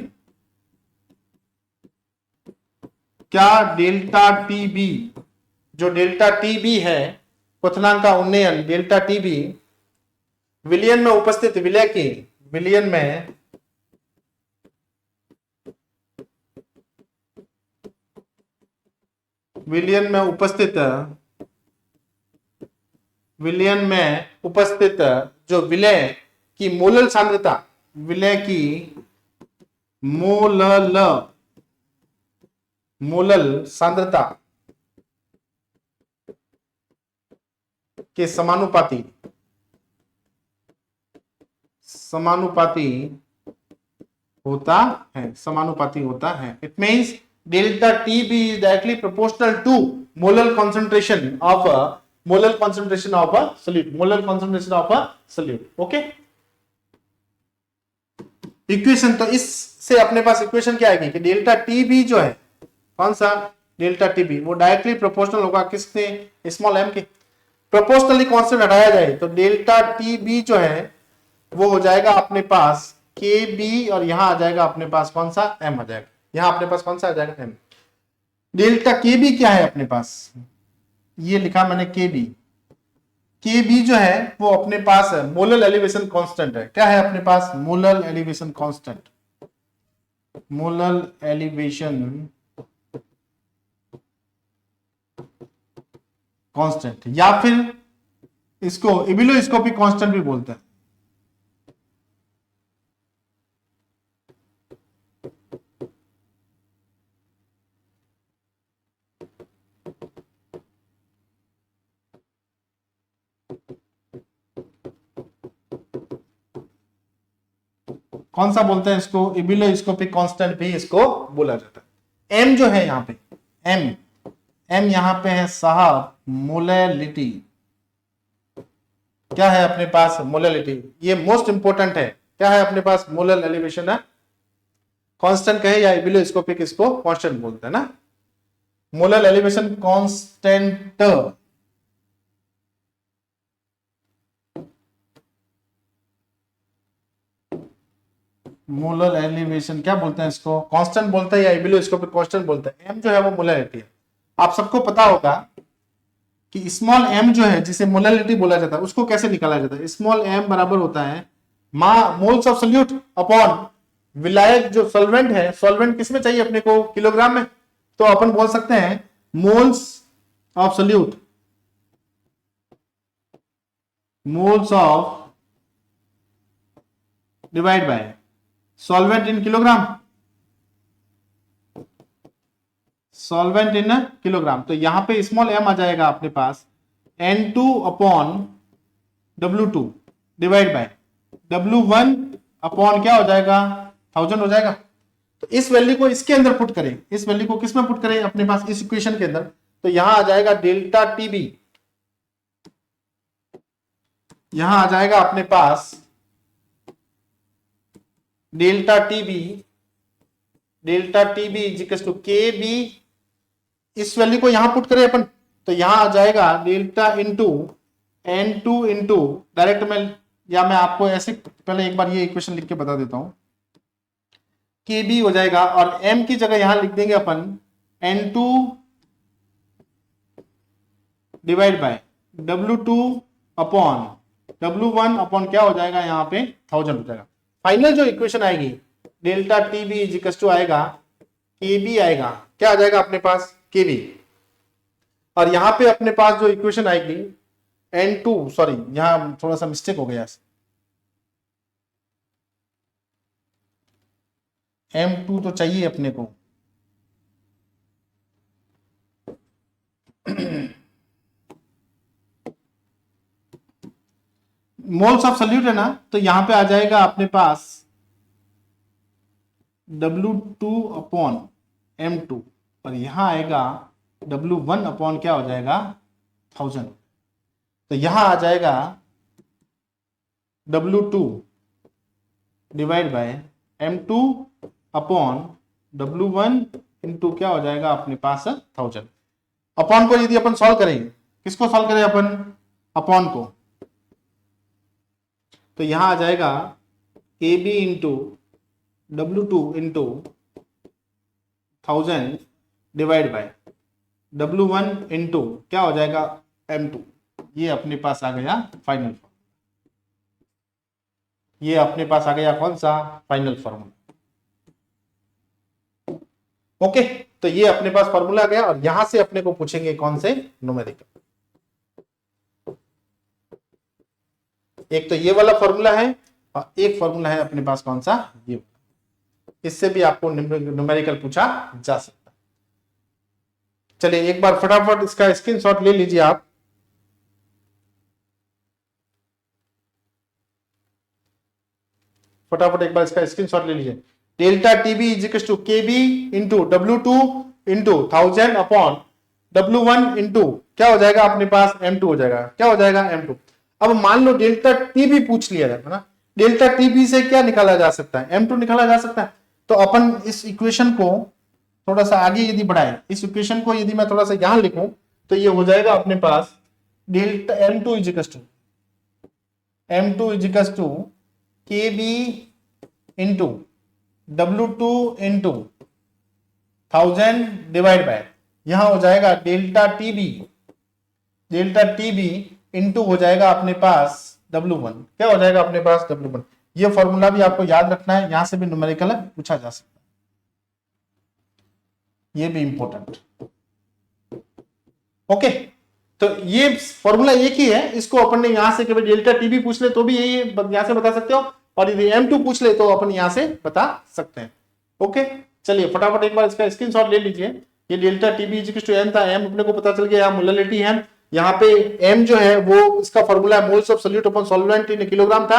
Speaker 1: क्या डेल्टा टीबी, जो डेल्टा टीबी है क्वथनांक का उन्नयन डेल्टा टीबी विलयन में उपस्थित विलय के, विलयन में विलयन में उपस्थित, विलयन में उपस्थित जो विलय की मोलल सांद्रता, विलय की मोलल सांद्रता के समानुपाती, समानुपाती होता है, समानुपाती होता है। It means delta TB is directly proportional to molal concentration of a molal concentration of a solute, molal concentration of a solute। Okay, equation तो इससे अपने पास इक्वेशन क्या आएगी कि डेल्टा टीबी जो है, कौन सा डेल्टा टीबी, वो डायरेक्टली प्रोपोर्शनल होगा किससे, स्मॉल एम के। प्रोपोर्शनली कांस्टेंट हटाया जाए तो डेल्टा टीबी जो है वो हो जाएगा अपने पास के बी, और यहां आ जाएगा अपने पास कौन सा, एम आ जाएगा, यहां अपने पास कौन सा आ जाएगा, एम। डेल्टा के बी क्या है अपने पास, ये लिखा मैंने के बी, के बी जो है वो अपने पास है मोलल एलिवेशन कांस्टेंट है। क्या है अपने पास, molal elevation constant, molal elevation constant, या फिर इसको इबिलोस्कोपिक कांस्टेंट भी बोलते हैं। कौन सा बोलते हैं इसको, इबिलोस्कोपिक कांस्टेंट भी इसको बोला जाता है। एम जो है यहाँ पे, एम यहां पे है साहब मोलैलिटी। क्या है अपने पास, मोलैलिटी, ये मोस्ट इंपोर्टेंट है। क्या है अपने पास, मोलल एलिवेशन है, कांस्टेंट कहे या इबिलोस्कोपिक, इसको कांस्टेंट बोलते हैं ना, molal elevation constant. Molar elevation क्या बोलते हैं इसको, कांस्टेंट बोलते हैं या इबिलोस्कोपिक कांस्टेंट बोलते हैं। एम जो है वो मोलैलिटी है। आप सबको पता होगा कि स्मॉल एम जो है जिसे मोलैलिटी बोला जाता है उसको कैसे निकाला जाता है। स्मॉल एम बराबर होता है मोल्स ऑफ सोल्यूट अपॉन विलायक जो सॉल्वेंट है, सॉल्वेंट किसमें चाहिए अपने को, किलोग्राम में, तो अपन बोल सकते हैं moles of solute, moles of divide by solvent in kilogram, solvent in kilogram. तो यहां पे स्मॉल एम आ जाएगा अपने पास N2 upon W2 divide by W1 upon क्या हो जाएगा, 1000 हो जाएगा। तो इस वैल्यू को इसके अंदर पुट करें, इस वैल्यू को किसमें पुट करें अपने पास, इस इक्वेशन के अंदर, तो यहां आ जाएगा डेल्टा टीबी, यहां आ जाएगा अपने पास delta TB, delta TB equal to K B, इस वैल्यू को यहां पुट करें अपन, तो यहां आ जाएगा delta into N2 into direct में, या मैं आपको ऐसे पहले एक बार ये इक्वेशन लिख के बता देता हूं, के बी हो जाएगा और m की जगह यहां लिख देंगे अपन N2 divide by W2 upon W1 upon क्या हो जाएगा यहां पे 1000 हो जाएगा। फाइनल जो इक्वेशन आएगी डेल्टा टीबी इक्वल टू आएगा केबी, आएगा क्या आ जाएगा अपने पास, केबी, और यहां पे अपने पास जो इक्वेशन आएगी N2, सॉरी यहां थोड़ा सा मिस्टेक हो गया, M2 तो चाहिए अपने को मोल्स ऑफ सोल्यूट है ना, तो यहां पे आ जाएगा अपने पास W2 अपॉन M2 और यहां आएगा W1 अपॉन क्या हो जाएगा 1000। तो यहां आ जाएगा W2 divide by M2 upon W1 into क्या हो जाएगा अपने पास 1000। अपॉन को यदि अपन सॉल्व करेंगे, किसको सॉल्व करें अपन, अपॉन को, तो यहां आ जाएगा AB into W2 into 1000 divide by W1 into क्या हो जाएगा M2। ये अपने पास आ गया फाइनल, ये अपने पास आ गया कौन सा फाइनल फॉर्मूला। ओके, तो ये अपने पास फॉर्मूला आ गया और यहां से अपने को पूछेंगे कौन से न्यूमेरिकल। एक तो ये वाला फॉर्मूला है और एक फॉर्मूला है अपने पास कौन सा, ये। इससे भी आपको न्यूमेरिकल पूछा जा सकता है। चलिए एक बार फटाफट इसका स्क्रीनशॉट ले लीजिए आप। फटाफट एक बार इसका स्क्रीनशॉट ले लीजिए। Delta TB is equal to KB into W2 into 1000 upon W1 into क्या हो जाएगा अपने पास M2 हो जाएगा, क्या हो जाएगा M2। अब मान लो डेल्टा टीबी पूछ लिया जाए ना, डेल्टा टीबी से क्या निकाला जा सकता है, M2 निकाला जा सकता है। तो अपन इस इक्वेशन को थोड़ा सा आगे यदि बढ़ाएं, इस इक्वेशन को यदि मैं थोड़ा सा यहां लिखूं तो ये हो जाएगा अपने पास delta M2 is equal to KB into W2 into 1000 divide by यहां हो जाएगा डेल्टा टीबी इंटू हो जाएगा अपने पास W1, क्या हो जाएगा अपने पास W1। ये फॉर्मूला भी आपको याद रखना है, यहां से भी न्यूमेरिकल पूछा जा सकता है, ये भी इंपॉर्टेंट। ओके, तो ये फॉर्मूला एक ही है, इसको अपन ने यहां से केवल डेल्टा टीबी पूछ ले तो भी यही यहां से बता सकते हो और यदि M2 पूछ ले तो अपन यहां से बता सकते हैं। ओके, चलिए फटाफट एक बार इसका स्क्रीनशॉट ले लीजिए। ये delta TB is equal to M था, M अपने को पता चल गया, यहाँ मोलरिटी है, यहाँ पे M जो है वो इसका फॉर्मूला है moles of solute upon solvent in kilogram था।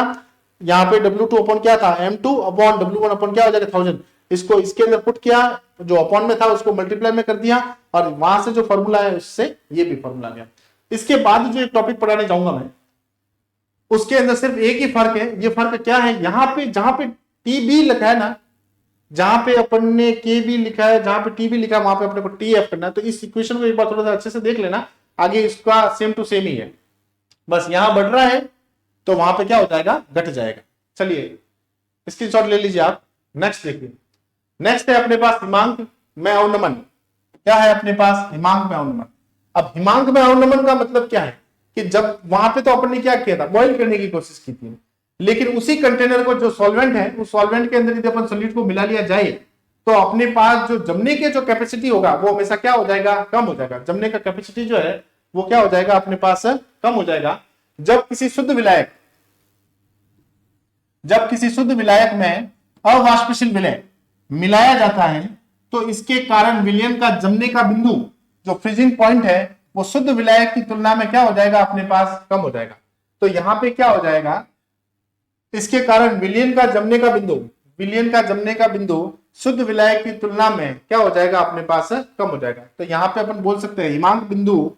Speaker 1: यहाँ पे W2 अपॉन क्या था M2 अपॉन W1 अपॉन क्या हो जाएगा 1000। इसको इसके अंदर पुट किया, जो अपॉन में था उसको मल्टीप्लाई में कर दिया और वहां से जो फॉर्मूला है उससे ये भी फॉर्मूला गया। इसके बाद जो एक टॉपिक पढ़ाने जाऊंगा मैं, उसके अंदर सिर्फ एक ही फर्क है। ये फर्क क्या है, यहाँ पे जहां पे टीबी लिखा है ना, जहां पे अपन ने केबी लिखा है, जहां पे टीबी लिखा है वहां पे अपने को टीएफ करना है। तो इस इक्वेशन को एक बार थोड़ा सा अच्छे से देख लेना, आगे इसका सेम टू सेम ही है, बस यहां बढ़ रहा है तो वहां पे क्या हो जाएगा घट जाएगा। चलिए स्क्रीनशॉट ले लीजिए आप। नेक्स्ट देखिए, नेक्स्ट है अपने पास हिमांक में अवनमन। क्या है अपने पास हिमांक में अवनमन। अब हिमांक में अवनमन का मतलब क्या है कि जब वहां पे तो अपन ने क्या किया था, बॉइल करने की कोशिश की थी, लेकिन उसी कंटेनर को जो सॉल्वेंट है उस सॉल्वेंट के अंदर यदि अपन सॉल्यूट को मिला लिया जाए तो अपने पास जो जमने के जो कैपेसिटी होगा वो हमेशा क्या हो जाएगा, कम हो जाएगा। जमने का कैपेसिटी जो है वो क्या हो जाएगा अपने पास कम हो जाएगा। जब किसी शुद्ध विलायक में अवाष्पशील विलय मिलाया जाता है तो इसके कारण विलयन का जमने का बिंदु जो फ्रीजिंग पॉइंट है वो शुद्ध विलायक की तुलना में क्या हो जाएगा अपने पास कम हो जाएगा। तो यहां पे क्या हो जाएगा, इसके कारण विलयन का जमने का बिंदु शुद्ध विलायक की तुलना में क्या हो जाएगा अपने पास कम हो जाएगा। तो यहां पे अपन बोल सकते हैं हिमांक बिंदु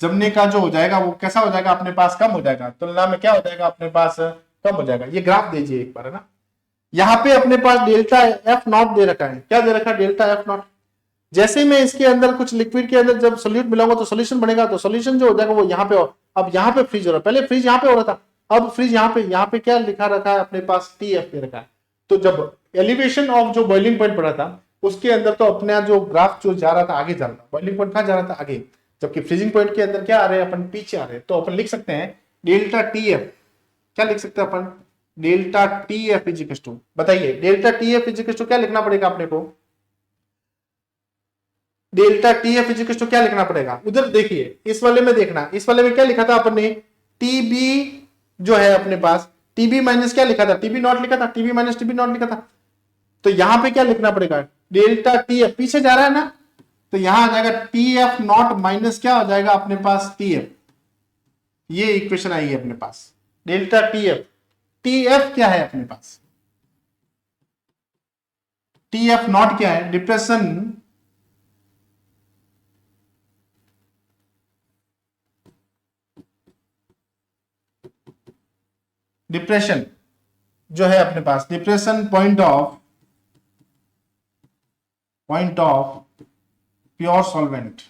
Speaker 1: जमने का जो हो जाएगा वो कैसा हो जाएगा अपने पास कम हो जाएगा, तुलना में क्या हो जाएगा अपने पास कम हो जाएगा। ये ग्राफ दीजिए एक बार है ना, यहाँ पे अपने पास डेल्टा एफ नॉट दे रखा है। क्या दे रखा है, डेल्टा एफ नॉट। जैसे मैं इसके अंदर कुछ लिक्विड के अंदर जब सोल्यूट मिलाऊंगा तो सोल्यूशन बनेगा, तो सोल्यूशन जो हो जाएगा वो यहाँ पे, अब यहाँ पे फ्रीज हो रहा है, पहले फ्रीज यहाँ पे हो रहा था, अब फ्रीज यहाँ पे क्या लिखा रखा है अपने पास TF पे रखा है। तो जब एलिवेशन ऑफ जो बॉइलिंग पॉइंट पड़ा था उसके अंदर तो अपना जो ग्राफ जो जा रहा था आगे जा रहा था, बॉइलिंग पॉइंट कहाँ जा रहा था आगे, जबकि फ्रीजिंग पॉइंट के अंदर क्या आ रहे हैं अपन पीछे आ रहे हैं। तो अपन लिख सकते हैं डेल्टा TF, क्या लिख सकते हैं अपन, delta TF is equal to, बताइए delta TF is equal to क्या लिखना पड़ेगा अपने को, delta TF is equal to क्या लिखना पड़ेगा। उधर देखिए इस वाले में देखना, इस वाले में क्या लिखा था अपन ने, TB जो है अपने पास TB माइनस क्या लिखा था, TB नॉट लिखा था, TB माइनस TB नॉट लिखा था। तो यहां पे क्या लिखना पड़ेगा, डेल्टा TF पीछे जा रहा है ना, तो यहां आ जाएगा TF नॉट माइनस क्या हो जाएगा अपने पास TF। ये इक्वेशन आई है अपने पास, delta T F. T F क्या है अपने पास? टी एफ नॉट क्या है? डिप्रेशन डिप्रेशन जो है अपने पास, depression point of pure solvent.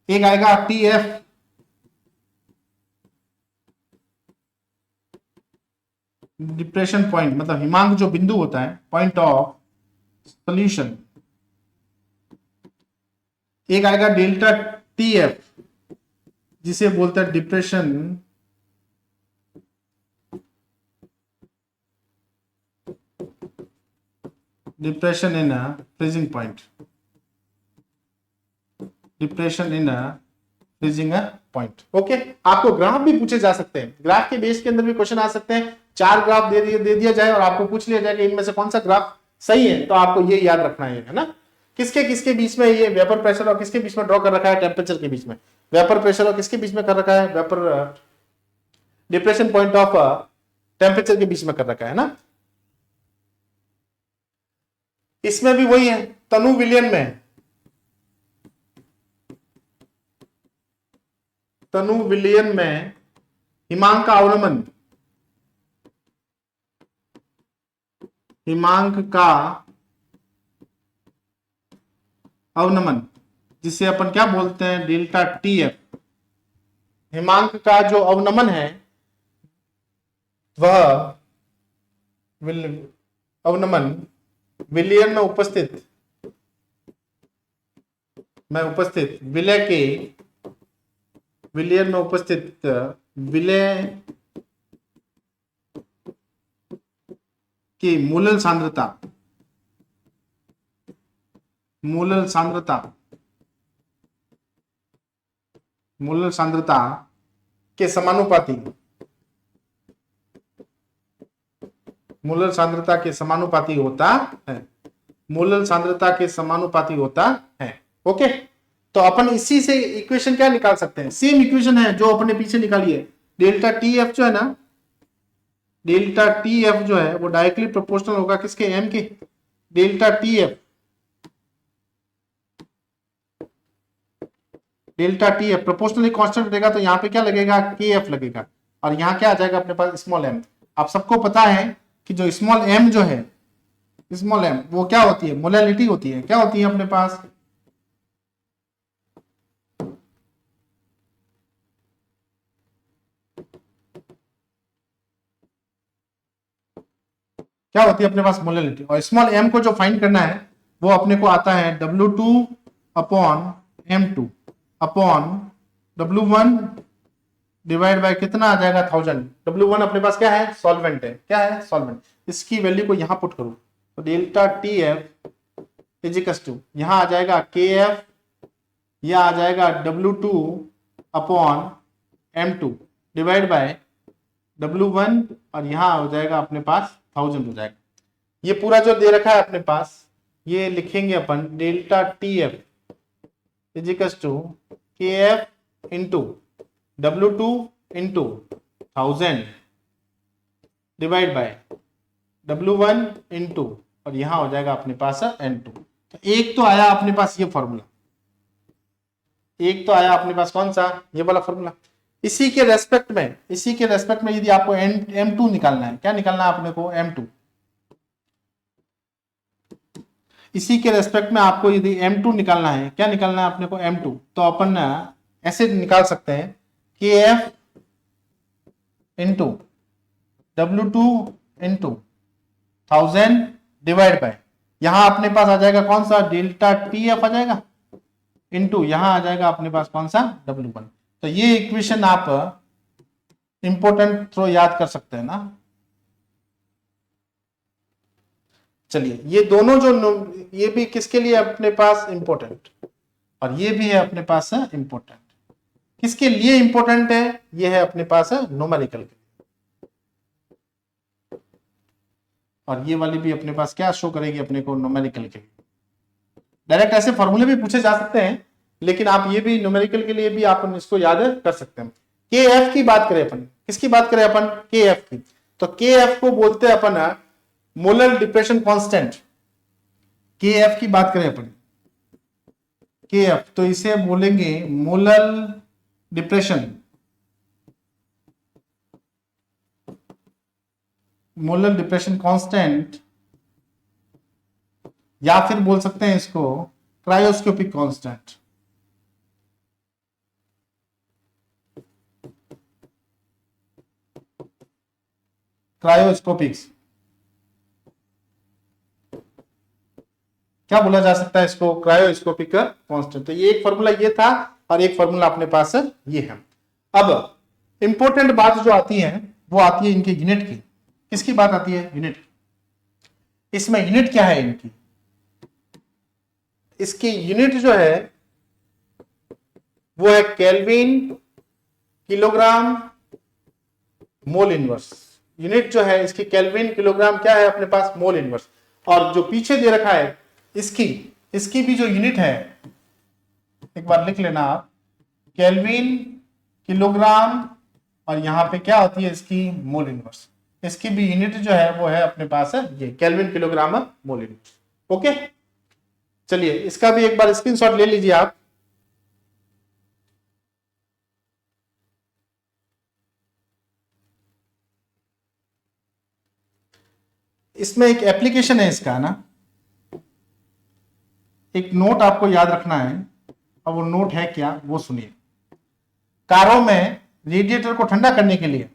Speaker 1: एक आएगा टी एफ डिप्रेशन पॉइंट, मतलब हिमांक जो बिंदु होता है, पॉइंट ऑफ सोल्यूशन। एक आएगा डेल्टा टी एफ जिसे बोलते हैं depression in a freezing point, depression in a freezing point. Okay, आपको ग्राफ भी पूछे जा सकते हैं, ग्राफ के बेस के अंदर भी क्वेश्चन आ सकते हैं। 4 ग्राफ दे दिया जाए और आपको पूछ लिया जाए कि इनमें से कौन सा ग्राफ सही है, तो आपको ये याद रखना है ना, किसके किसके बीच में ये वेपर प्रेशर और किसके बीच में ड्रॉ कर रखा है, टेम्परेचर के बीच में वेपर प्रेशर और किसके बीच में कर रखा है, vapour depression point of temperature के बीच में कर रखा है ना। इसमें भी वही है, तनु विलियन में, तनु विलियन में हिमांक का अवनमन, हिमांक का अवनमन जिसे अपन क्या बोलते हैं, डेल्टा टी एफ। हिमांक का जो अवनमन है वह अवनमन विलयन में उपस्थित विलयन में उपस्थित विलय की मूलल सांद्रता के समानुपाती, मूलल सांद्रता के समानुपाती होता है, मूलल सांद्रता के समानुपाती होता है। ओके, तो अपन इसी से इक्वेशन क्या निकाल सकते हैं, सेम इक्वेशन है जो अपने पीछे निकाली है। डेल्टा टी एफ जो है ना, डेल्टा टी एफ जो है वो डायरेक्टली प्रोपोर्शनल होगा किसके, एम के। Delta T F proportionally constant रहेगा, तो यहाँ पे क्या लगेगा, के एफ लगेगा, और यहाँ क्या आ जाएगा अपने पास, स्मॉल एम। आप सबको पता है कि जो स्मॉल एम जो है, स्मॉल एम वो क्या होती है, मोलैलिटी होती है। क्या होती है अपने पास, क्या होती है अपने पास, मोलैलिटी। और स्मॉल एम को जो फाइंड करना है वो अपने को आता है W2 upon M2 upon W1 divide by कितना आ जाएगा, 1000। W1 अपने पास क्या है, सॉल्वेंट है। क्या है, सॉल्वेंट। इसकी वैल्यू को यहां पुट करूं तो डेल्टा टी एफ इजिकल्स टू यहां आ जाएगा के एफ, यह आ जाएगा W2 upon M2 divide by W1, और यहां हो जाएगा अपने पास 1000 हो जाएगा। ये पूरा जो दे रखा है अपने पास, ये लिखेंगे अपन delta T F इजिकल्स to K F into W2 into 1000 divide by W1 into, और यहां हो जाएगा अपने पास N2। तो एक तो आया अपने पास ये फॉर्मूला, एक तो आया अपने पास कौन सा, ये वाला फॉर्मूला। इसी के रेस्पेक्ट में यदि आपको M2 निकालना है, क्या निकालना है अपने को, M2। इसी के रेस्पेक्ट में आपको यदि M2 निकालना है, क्या निकालना है अपने को, M2, तो अपन ऐसे निकाल सकते हैं कि KF into W2 into 1000 divide by, यहां अपने पास आ जाएगा कौन सा, डेल्टा TF आ जाएगा, इंटू यहां आ जाएगा अपने पास कौन सा, W1। तो ये इक्वेशन आप इंपोर्टेंट थ्रो याद कर सकते हैं ना। चलिए, ये दोनों जो ये भी किसके लिए अपने पास इंपोर्टेंट, और ये भी है अपने पास इंपोर्टेंट। किसके लिए इंपोर्टेंट है, ये है अपने पास न्यूमेरिकल के, और ये वाली भी अपने पास क्या शो करेगी अपने को, न्यूमेरिकल के। डायरेक्ट ऐसे फॉर्मूले भी पूछे जा सकते हैं, लेकिन आप ये भी न्यूमेरिकल के लिए भी आप इसको याद कर सकते हैं। के एफ की बात करें अपन, किसकी बात करें अपन, के एफ की, तो के एफ को बोलते हैं अपन मोलर डिप्रेशन कांस्टेंट। के एफ की बात करें अपन, के एफ, तो इसे बोलेंगे molar depression, molar depression constant, या फिर बोल सकते हैं इसको क्रायोस्कोपिक कांस्टेंट। क्रायोस्कोपिक्स, क्या बोला जा सकता है इसको, क्रायोस्कोपिक कांस्टेंट। तो ये एक फॉर्मूला ये था और एक फॉर्मूला अपने पास ये है। अब इंपॉर्टेंट बात जो आती है वो आती है इनके यूनिट की। किसकी बात आती है, यूनिट की। इसमें यूनिट क्या है इनकी, इसकी यूनिट जो है वो है kelvin, kilogram, mole inverse. Unit जो है इसकी केल्विन, किलोग्राम, क्या है अपने पास, मोल इनवर्स। और जो पीछे दे रखा है इसकी भी जो यूनिट है, एक बार लिख लेना आप, केल्विन, किलोग्राम, और यहां पे क्या होती है इसकी, मोल इनवर्स। इसकी भी यूनिट जो है वो है अपने पास है ये kelvin, kilogram, mole inverse. Okay, चलिए इसका भी एक बार स्क्रीनशॉट ले लीजिए आप। इसमें एक एप्लीकेशन है इसका ना, एक नोट आपको याद रखना है, और वो नोट है क्या वो सुनिए। कारों में रेडिएटर को ठंडा करने के लिए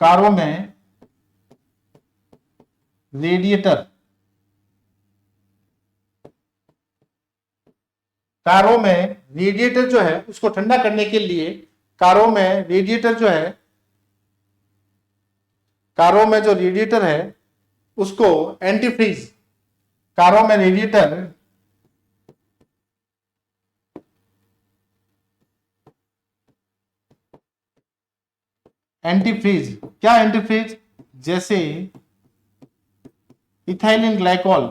Speaker 1: कारों में रेडिएटर, कारों में रेडिएटर जो है उसको ठंडा करने के लिए, कारों में रेडिएटर जो है, कारों में जो रेडिएटर है उसको एंटीफ्रीज, कारों में रेडिएटर एंटीफ्रीज, क्या एंटीफ्रीज, जैसे इथाइलिन ग्लाइकॉल,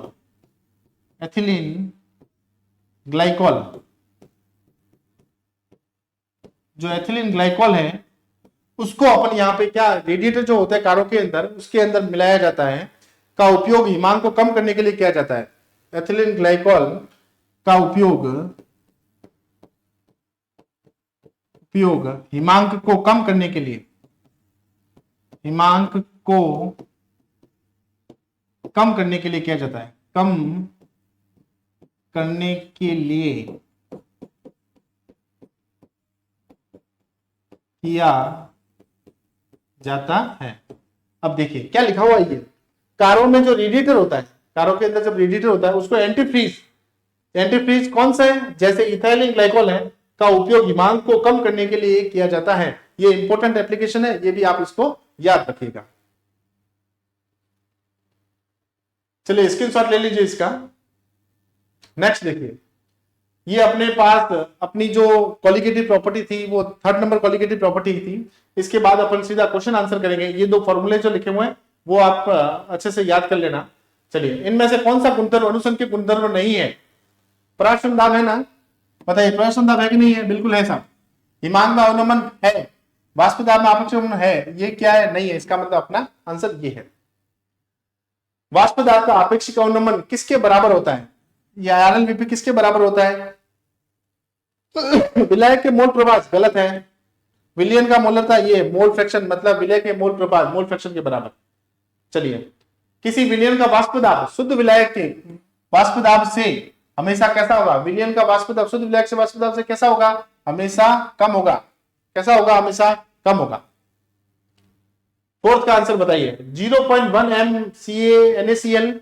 Speaker 1: एथिलीन ग्लाइकॉल, जो एथिलीन ग्लाइकॉल है उसको अपन यहाँ पे क्या, रेडिएटर जो होता है कारों के अंदर उसके अंदर मिलाया जाता है, का उपयोग हिमांक को कम करने के लिए किया जाता है। एथिलीन ग्लाइकॉल का उपयोग हिमांक को कम करने के लिए, हिमांक को कम करने के लिए किया जाता है, कम करने के लिए किया जाता है। अब देखिए क्या लिखा हुआ है, ये कारों में जो रेडिएटर होता है, कारों के अंदर जब रेडिएटर होता है उसको एंटीफ्रीज, एंटीफ्रीज कौन सा है, जैसे इथाइलिन ग्लाइकॉल है, का उपयोग हिमांक को कम करने के लिए किया जाता है। ये इंपॉर्टेंट एप्लीकेशन है, ये भी आप इसको याद रखिएगा। चलिए स्क्रीनशॉट ले लीजिए इसका। नेक्स्ट देखिए, ये अपने पास अपनी जो कॉलिगेटिव प्रॉपर्टी थी वो 3rd नंबर कॉलिगेटिव प्रॉपर्टी थी। इसके बाद अपन सीधा क्वेश्चन आंसर करेंगे। ये दो फॉर्मूले जो लिखे हुए हैं वो आप अच्छे से याद कर लेना। चलिए, इनमें से कौन सा गुणधर्म अनुसंख्यक गुणधर्म नहीं है, पराश्रम दाब है ना, बताइए पराश्रम दाब है कि नहीं है, बिल्कुल है साहब। हिमांक में अवनमन है, वाष्प दाब में आपेक्षिक अवनमन है, ये क्या है, नहीं है, इसका मतलब अपना आंसर ये है। वाष्प दाब का आपेक्षिक अवनमन किसके बराबर होता है, या आरएलवीपी किसके बराबर होता है, विलायक के मोल प्रभाव, गलत है। विलियन का मोलरता ये मोल फ्रैक्शन, मतलब विलय के मोल प्रभाव मोल फ्रैक्शन के बराबर। चलिए, किसी विलियन का वाष्प दाब शुद्ध विलायक के वाष्प दाब से हमेशा कैसा होगा, विलियन का वाष्प दाब शुद्ध विलायक से वाष्प दाब से कैसा होगा, हमेशा कम होगा। कैसा होगा, हमेशा कम होगा। 4th का आंसर बताइए। 0.1 MCaNaCl,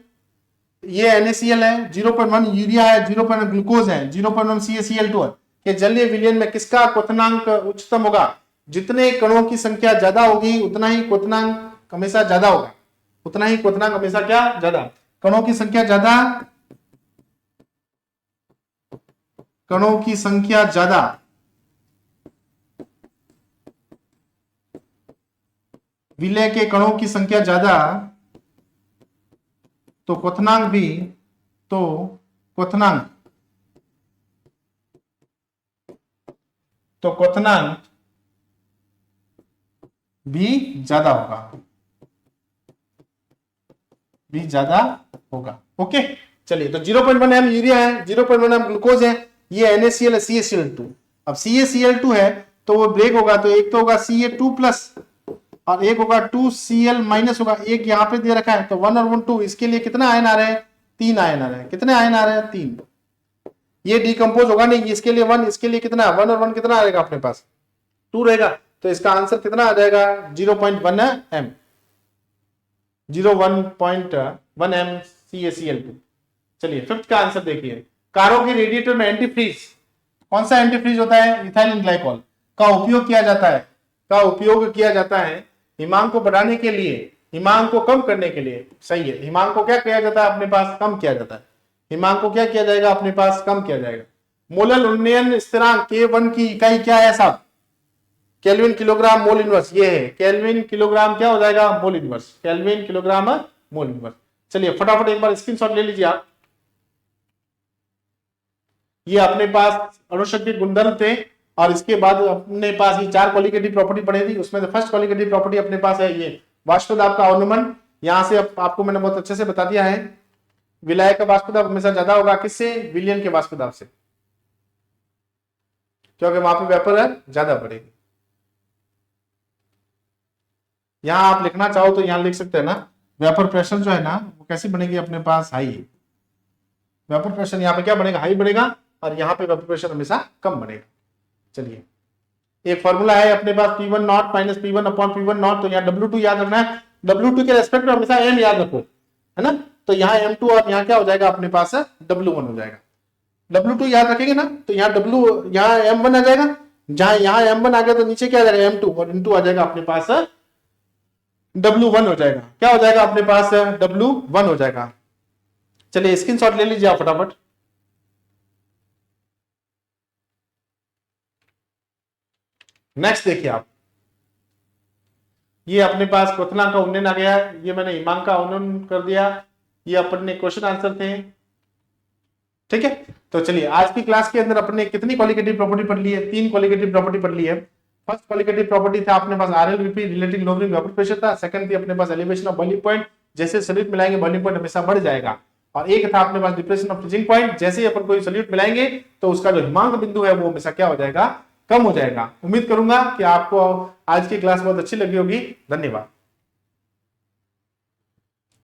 Speaker 1: ये NaCl है, 0.1 यूरिया है, 0.1 ग्लूकोज है, 0.1 CaCl2 है। कि जलीय विलयन में किसका क्वथनांक उच्चतम होगा, जितने कणों की संख्या ज्यादा होगी उतना ही क्वथनांक हमेशा ज्यादा होगा, उतना ही क्वथनांक हमेशा क्या ज्यादा, कणों की संख्या ज्यादा, कणों की संख्या ज्यादा, विलय के कणों की संख्या ज्यादा तो क्वथनांक भी, तो क्वथनांक, तो क्वथनांक भी ज्यादा होगा, भी ज्यादा होगा। ओके, चलिए तो 0.1 एम यूरिया है, 0.1 एम ग्लूकोज है, ये NaCl है, CaCl2। अब CaCl2 है तो वो ब्रेक होगा, तो एक तो होगा Ca2 प्लस और एक होगा 2Cl माइनस होगा, एक यहाँ पे दे रखा है, तो 1 और 1 2, इसके लिए कितना आयन आ रहे हैं? 3 आयन आ रहे हैं। कितने आयन आ रहे हैं? 3। ये डिकम्पोज होगा नहीं, इसके लिए 1, इसके लिए कितना? 1 और 1 कितना आएगा अपने पास? 2 रहेगा, तो इसका आंसर कितना आ जाएगा? 0.1 एम, 0.1 एम CaCl2। चलिए फिफ्थ का आंसर देखिए, कारों के रेडिएटर में एंटीफ्रीज, कौन सा एंटीफ्रीज होता है? इथाइलिन ग्लाइकॉल का उपयोग किया जाता है, का उपयोग किया जाता है हिमांक को बढ़ाने के लिए, हिमांक को कम करने के लिए। सही है, हिमांक को क्या किया जाता है अपने पास? कम किया जाता है। हिमांक को क्या किया जाएगा अपने पास? कम किया जाएगा। मोलल उन्नयन स्थिरांक K1 की इकाई क्या है साहब? Kelvin kilogram mole inverse. ये है केल्विन किलोग्राम, क्या हो जाएगा? Mole inverse, kelvin kilogram mole inverse. चलिए फटाफट एक बार स्क्रीनशॉट ले लीजिए आप। ये अपने पास अणुशक्ति गुणधर्म थे और इसके बाद अपने पास ये 4 क्वालिटेटिव प्रॉपर्टी पढ़ी थी, उसमें से फर्स्ट क्वालिटेटिव प्रॉपर्टी अपने पास है ये वाष्प दाब का अवनमन। यहां से आपको मैंने बहुत अच्छे से बता दिया है, विलायक का वाष्प दाब हमेशा ज्यादा होगा किससे? विलयन के वाष्प दाब से, क्योंकि वहां पे वेपर ज्यादा बढ़ेगी। यहां आप लिखना चाहो तो यहां लिख सकते हैं ना, वेपर प्रेशर जो है ना वो कैसी बनेगी अपने पास? हाई। वेपर प्रेशर यहाँ पे क्या बनेगा? हाई बनेगा, और यहाँ पे वेपर प्रेशर हमेशा कम बनेगा। चलिए एक फॉर्मूला है अपने पास P1 not minus P1 upon P1 not, तो यहाँ W2 याद रखना है, W2 के रेस्पेक्ट में हमेशा M याद रखो, है ना? तो यहाँ M2 और यहाँ क्या हो जाएगा अपने पास? W1 हो जाएगा। W2 याद रखेंगे ना, तो यहाँ W, यहाँ M1 आ जाएगा, जहां यहाँ M1 आ गया तो नीचे क्या आ जाएगा? M2, और M2 आ जाएगा अपने पास W1 हो जाएगा। क्या हो जाएगा अपने पास? W1 हो जाएगा। चलिए स्क्रीनशॉट ले लीजिए आप फटाफट। नेक्स्ट देखिए आप, ये अपने पास क्वथनांक का उन्नयन आ गया है, ये मैंने हिमांक का उन्नयन कर दिया, ये अपने क्वेश्चन आंसर थे। ठीक है, तो चलिए आज की क्लास के अंदर अपने कितनी क्वालिटेटिव प्रॉपर्टी पढ़ ली है? 3 क्वालिटेटिव प्रॉपर्टी पढ़ ली है। फर्स्ट क्वालिटेटिव प्रॉपर्टी था अपने पास RLVP, relative lowering vapour pressure था। सेकंड थी अपने पास एलिवेशन ऑफ बॉइलिंग पॉइंट, जैसे सॉल्यूट मिलाएंगे बॉइलिंग पॉइंट हमेशा बढ़ जाएगा। और एक था अपने पास डिप्रेशन ऑफ फ्रीजिंग पॉइंट, जैसे ही अपन कोई सॉल्यूट मिलाएंगे तो उसका जो हिमांक बिंदु है वो हमेशा क्या हो जाएगा? कम हो जाएगा। उम्मीद करूंगा कि आपको आज की क्लास बहुत अच्छी लगी होगी। धन्यवाद।